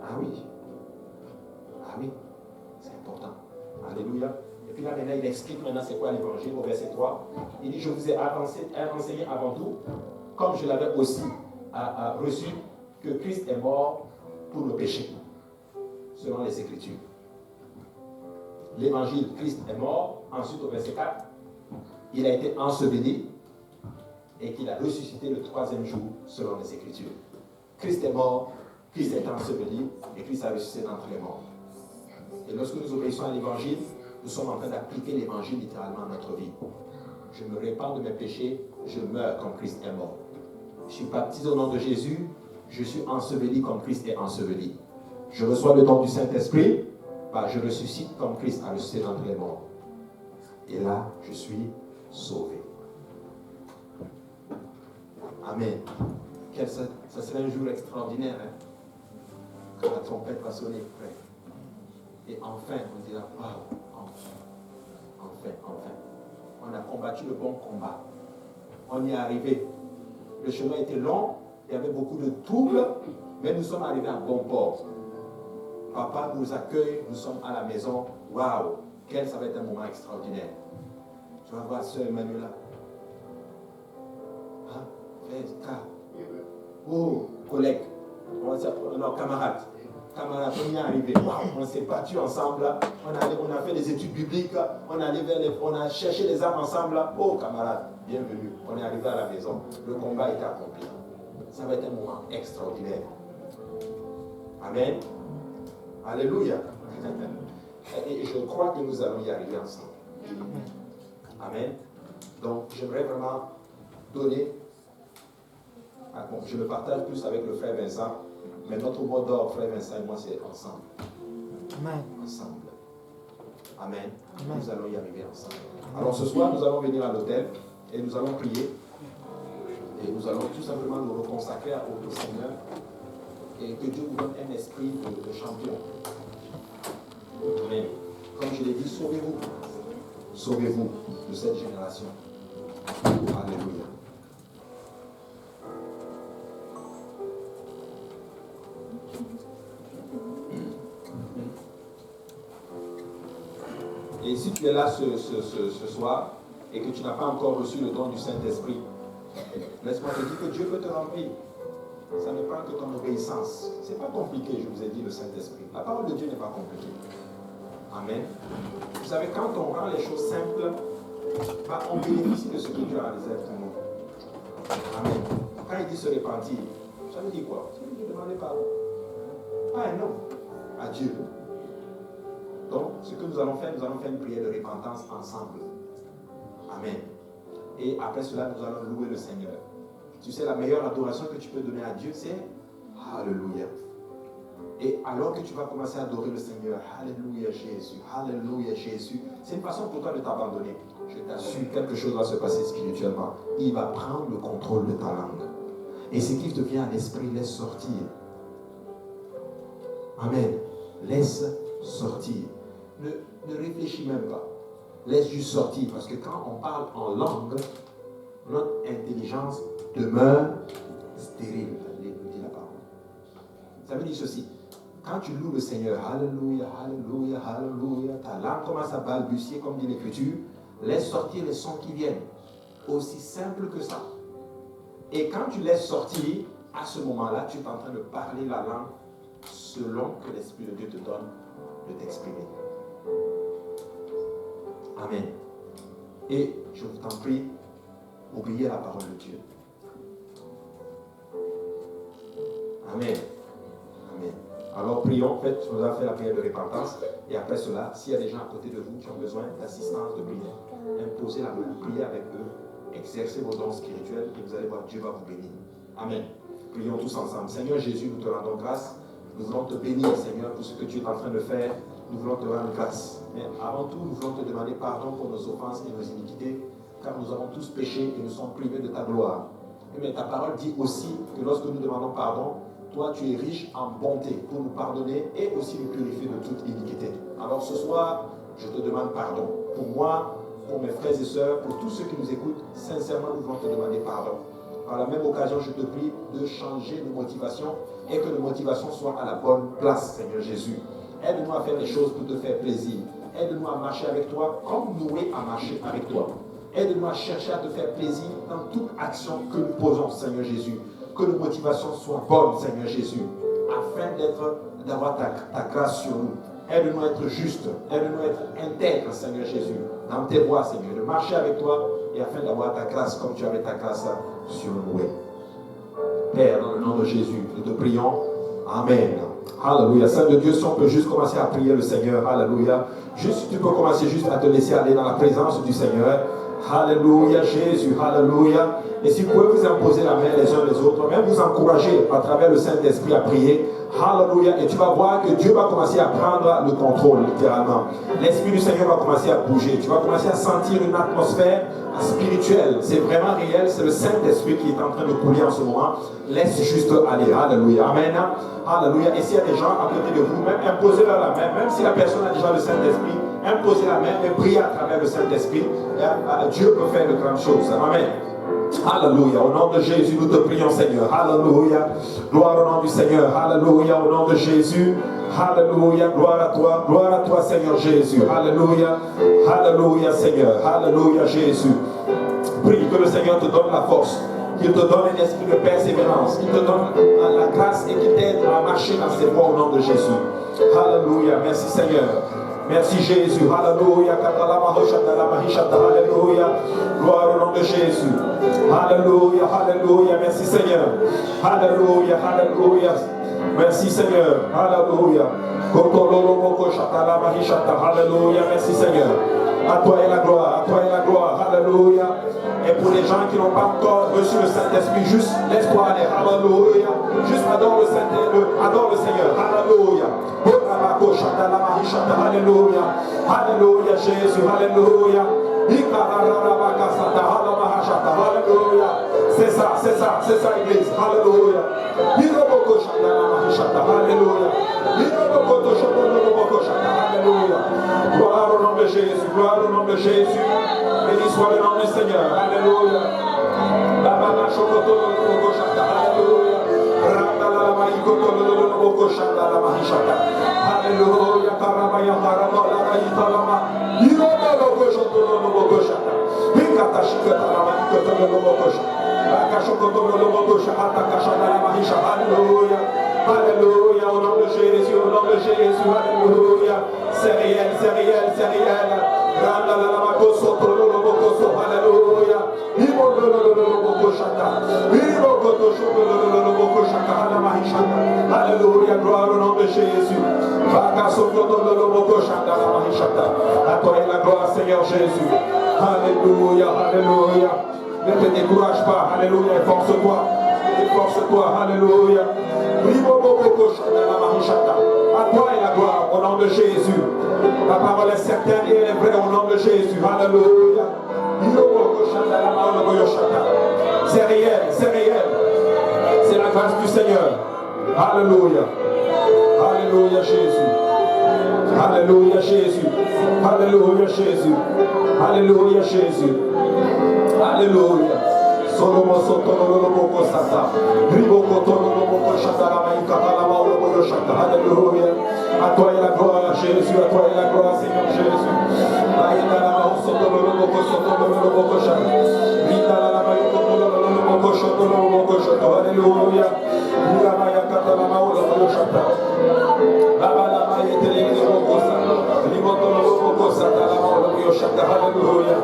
Ah oui. Ah oui. C'est important. Alléluia. Et puis là, maintenant, il explique maintenant c'est quoi l'évangile au verset 3. Il dit, je vous ai enseigné avant tout, comme je l'avais aussi reçu, que Christ est mort pour le péché, selon les Écritures. L'évangile, Christ est mort. Ensuite, au verset 4, il a été enseveli et qu'il a ressuscité le 3e jour, selon les Écritures. Christ est mort, Christ est enseveli et Christ a ressuscité d'entre les morts. Et lorsque nous obéissons à l'évangile, nous sommes en train d'appliquer l'évangile littéralement à notre vie. Je me répands de mes péchés, je meurs comme Christ est mort. Je suis baptisé au nom de Jésus, je suis enseveli comme Christ est enseveli. Je reçois le don du Saint-Esprit, je ressuscite comme Christ a ressuscité d'entre les morts. Et là, je suis sauvé. Amen. Ça serait un jour extraordinaire, hein? Quand la trompette va sonner, frère. Et enfin, on dira, waouh, enfin. On a combattu le bon combat. On y est arrivé. Le chemin était long, il y avait beaucoup de troubles, mais nous sommes arrivés à bon port. Papa nous accueille, nous sommes à la maison. Waouh, ça va être un moment extraordinaire. Tu vas voir sœur Emmanuela. Hein? Frère, oh, collègue. Non, camarade. Camarade, on y est arrivé. Wow, on s'est battu ensemble. On a fait des études bibliques. On a cherché les âmes ensemble. Oh, camarade, bienvenue. On est arrivé à la maison. Le combat est accompli. Ça va être un moment extraordinaire. Amen. Alléluia. Et je crois que nous allons y arriver ensemble. Amen. Donc, j'aimerais vraiment donner. Bon, je le partage plus avec le frère Vincent, mais notre mot d'ordre, frère Vincent et moi, c'est ensemble. Amen. Ensemble. Amen. Amen. Nous allons y arriver ensemble. Alors ce soir, nous allons venir à l'hôtel et nous allons prier. Et nous allons tout simplement nous reconsacrer au Seigneur. Et que Dieu vous donne un esprit de champion. Amen. Comme je l'ai dit, sauvez-vous. Sauvez-vous de cette génération. Alléluia. Et si tu es là ce soir et que tu n'as pas encore reçu le don du Saint-Esprit, laisse-moi te dire que Dieu peut te remplir. Ça ne prend que ton obéissance. Ce n'est pas compliqué, je vous ai dit, le Saint-Esprit. La parole de Dieu n'est pas compliquée. Amen. Vous savez, quand on rend les choses simples, on bénéficie de ce que Dieu a réservé pour nous. Amen. Quand il dit se repentir, ça veut dire quoi? Ça veut dire demander pardon. Pas un non à Dieu. Donc, ce que nous allons faire une prière de repentance ensemble. Amen. Et après cela, nous allons louer le Seigneur. Tu sais, la meilleure adoration que tu peux donner à Dieu, c'est Alléluia. Et alors que tu vas commencer à adorer le Seigneur, Alléluia Jésus, Alléluia Jésus, c'est une façon pour toi de t'abandonner. Je t'assure, quelque chose va se passer spirituellement. Il va prendre le contrôle de ta langue. Et ce qui te vient à l'esprit, laisse sortir. Amen. Laisse sortir. Ne réfléchis même pas. Laisse juste sortir. Parce que quand on parle en langue, notre intelligence demeure stérile. Dit la parole. Ça veut dire ceci. Quand tu loues le Seigneur, Alléluia, Alléluia, Alléluia, ta langue commence à balbutier comme dit l'Écriture, laisse sortir les sons qui viennent. Aussi simple que ça. Et quand tu laisses sortir, à ce moment-là, tu es en train de parler la langue selon que l'Esprit de Dieu te donne de t'exprimer. Amen. Et je vous t'en prie, oubliez la parole de Dieu. Amen. Amen. Alors prions, faites, nous avons fait la prière de repentance. Et après cela, s'il y a des gens à côté de vous qui ont besoin d'assistance, de prière, imposez la main, priez avec eux, exercez vos dons spirituels et vous allez voir, Dieu va vous bénir. Amen. Prions tous ensemble. Seigneur Jésus, nous te rendons grâce. Nous voulons te bénir, Seigneur, pour ce que tu es en train de faire. Nous voulons te rendre grâce. Mais avant tout, nous voulons te demander pardon pour nos offenses et nos iniquités, car nous avons tous péché et nous sommes privés de ta gloire. Mais ta parole dit aussi que lorsque nous demandons pardon, toi tu es riche en bonté pour nous pardonner et aussi nous purifier de toute iniquité. Alors ce soir, je te demande pardon. Pour moi, pour mes frères et sœurs, pour tous ceux qui nous écoutent, sincèrement, nous voulons te demander pardon. Par la même occasion, je te prie de changer de motivation et que nos motivations soient à la bonne place, Seigneur Jésus. Aide-nous à faire les choses pour te faire plaisir. Aide-nous à marcher avec toi comme Noé a marché avec toi. Aide-nous à chercher à te faire plaisir dans toute action que nous posons, Seigneur Jésus. Que nos motivations soient bonnes, Seigneur Jésus, afin d'avoir ta grâce sur nous. Aide-nous à être justes, aide-nous à être intègres, Seigneur Jésus, dans tes voies, Seigneur, de marcher avec toi et afin d'avoir ta grâce comme tu avais ta grâce sur nous. Père, dans le nom de Jésus, nous te prions. Amen. Alléluia. Saint de Dieu, si on peut juste commencer à prier le Seigneur. Alléluia. Juste, tu peux commencer juste à te laisser aller dans la présence du Seigneur. Alléluia, Jésus. Alléluia. Et si vous pouvez vous imposer la main les uns les autres, même vous encourager à travers le Saint-Esprit à prier. Alléluia. Et tu vas voir que Dieu va commencer à prendre le contrôle, littéralement. L'Esprit du Seigneur va commencer à bouger. Tu vas commencer à sentir une atmosphère spirituelle. C'est vraiment réel. C'est le Saint-Esprit qui est en train de couler en ce moment. Laisse juste aller. Alléluia. Amen. Alléluia. Et s'il y a des gens à côté de vous, même imposez-leur la main. Même si la personne a déjà le Saint-Esprit, imposez la main et priez à travers le Saint-Esprit. Dieu peut faire de grandes choses. Amen. Alléluia. Au nom de Jésus, nous te prions, Seigneur. Alléluia. Gloire au nom du Seigneur. Alléluia. Au nom de Jésus. Alléluia. Gloire à toi, Seigneur Jésus. Alléluia. Alléluia, Seigneur. Alléluia, Jésus. Prie que le Seigneur te donne la force. Qu'il te donne un esprit de persévérance. Qu'il te donne la grâce et qu'il t'aide à marcher dans ses voies au nom de Jésus. Alléluia. Merci, Seigneur. Merci Jésus, alléluia, alléluia, gloire au nom de Jésus, alléluia, alléluia, merci Seigneur, alléluia, alléluia, merci Seigneur, alléluia, alléluia, merci Seigneur, à toi est la gloire, alléluia. Et pour les gens qui n'ont pas encore reçu le Saint-Esprit, juste laisse-toi aller, alléluia, juste adore le Saint-Esprit, adore le Seigneur, alléluia. Alléluia, alléluia, Jésus, alléluia. Alléluia. C'est ça, Église, alléluia. Alléluia. Gloire au nom de Jésus, gloire au nom de Jésus. Béni soit le nom du Seigneur, alléluia. Alléluia. Alléluia, Karabaya Karabala Italama, Irobo Gosha, Hikatashika Taramaka, Akashokotolobokosha, Atakashana Mahisha, alléluia, alléluia, au nom de Jésus, alléluia, c'est réel, Randa la Makoso, Tolobokos, Alléluia, gloire au nom de Jésus. À toi est la gloire, Seigneur Jésus. Alléluia, alléluia. Ne te décourage pas, alléluia, efforce-toi. Efforce-toi, alléluia. À toi est la gloire au nom de Jésus. La parole est certaine et elle est vraie au nom de Jésus. Alléluia. C'est réel, c'est réel. C'est la grâce du Seigneur. Alléluia. Alléluia Jésus. Alléluia Jésus. Alléluia Jésus. Alléluia Jésus. Alléluia. Solomo sotolo boko sata. Riboko tolo boko shata la maïka la maolo shata. Alléluia. À toi est la gloire Jésus. À toi est la gloire Seigneur Jésus. Maïka la maolo sotolo boko shata. Rita la maïka tolo boko shata. Alléluia. Rita maïka la maolo shata. Baba la maïka boko sata. Riboko boko sata la maolo shata. Alléluia.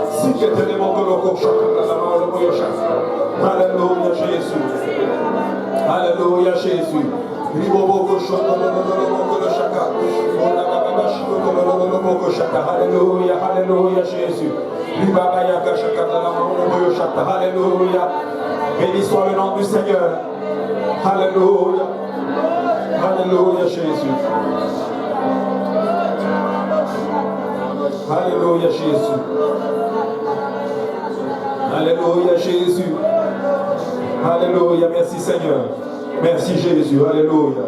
Si que te demande le boko shata la maolo shata. Alléluia Jésus. Alléluia Jésus. Alléluia, alléluia Jésus. Alléluia. Béni soit le nom du Seigneur. Alléluia. Alléluia Jésus. Alléluia Jésus. Alléluia Jésus. Alléluia, merci Seigneur. Merci Jésus, alléluia.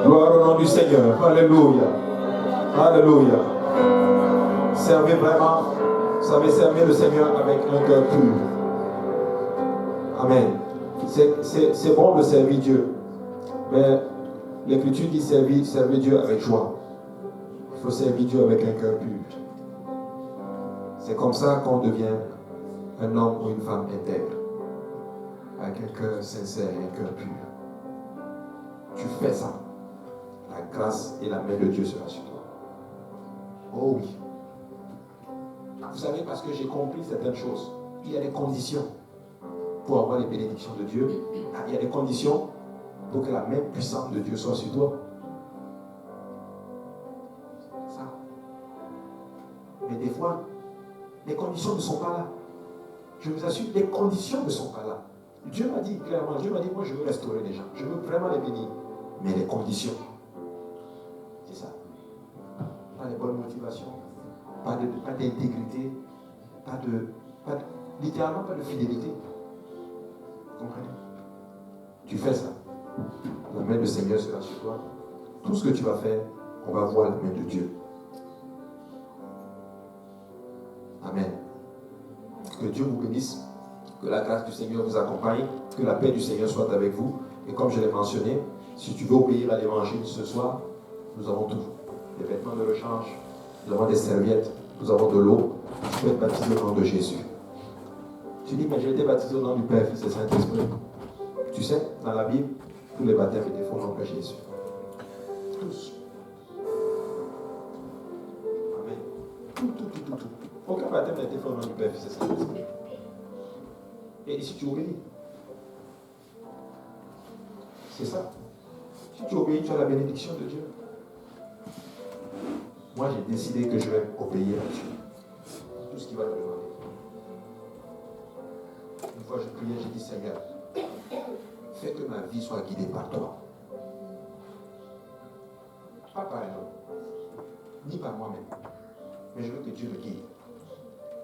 Gloire au nom du Seigneur, alléluia. Alléluia. Servez vraiment, vous savez, servir le Seigneur avec un cœur pur. Amen. C'est bon de servir Dieu, mais l'Écriture dit servir Dieu avec joie. Il faut servir Dieu avec un cœur pur. C'est comme ça qu'on devient un homme ou une femme intègre, avec un cœur sincère et un cœur pur. Tu fais ça, la grâce et la main de Dieu sera sur toi. Oh oui. Vous savez, parce que j'ai compris certaines choses, il y a des conditions pour avoir les bénédictions de Dieu. Il y a des conditions pour que la main puissante de Dieu soit sur toi. Ça. Mais des fois, les conditions ne sont pas là. Je vous assure, les conditions ne sont pas là. Dieu m'a dit clairement, Dieu m'a dit, moi je veux restaurer les gens. Je veux vraiment les bénir. Mais les conditions, c'est ça. Pas de bonne motivation, pas d'intégrité, littéralement pas de fidélité. Vous comprenez? Tu fais ça. La main du Seigneur sera sur toi. Tout ce que tu vas faire, on va voir la main de Dieu. Amen. Que Dieu vous bénisse, que la grâce du Seigneur vous accompagne, que la paix du Seigneur soit avec vous. Et comme je l'ai mentionné, si tu veux obéir à l'évangile ce soir, nous avons tout. Des vêtements de rechange, nous avons des serviettes, nous avons de l'eau. Tu peux être baptisé au nom de Jésus. Tu dis, mais j'ai été baptisé au nom du Père, Fils et Saint-Esprit. Tu sais, dans la Bible, tous les baptêmes étaient faits au nom de Jésus. Tous. Amen. Tout. Aucun baptême n'a été fait au nom du Père, Fils et Saint-Esprit. Et ici, tu obéis. C'est ça. Si tu obéis, tu as la bénédiction de Dieu. Moi, j'ai décidé que je vais obéir à Dieu. Tout ce qu'il va me demander. Une fois, je priais, j'ai dit, Seigneur, fais que ma vie soit guidée par toi. Pas par un homme, ni par moi-même. Mais je veux que Dieu me guide.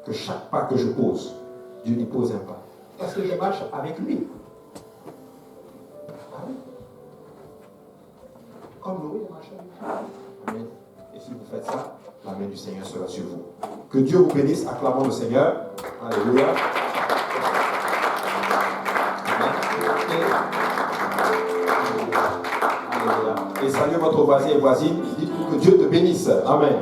Que chaque pas que je pose, Dieu n'y pose un pas. Parce que je marche avec lui. Amen. Comme Noé marche avec lui. Amen. Et si vous faites ça, la main du Seigneur sera sur vous. Que Dieu vous bénisse. Acclamons le Seigneur. Alléluia. Et saluez votre voisin et voisine. Dites-lui que Dieu te bénisse. Amen.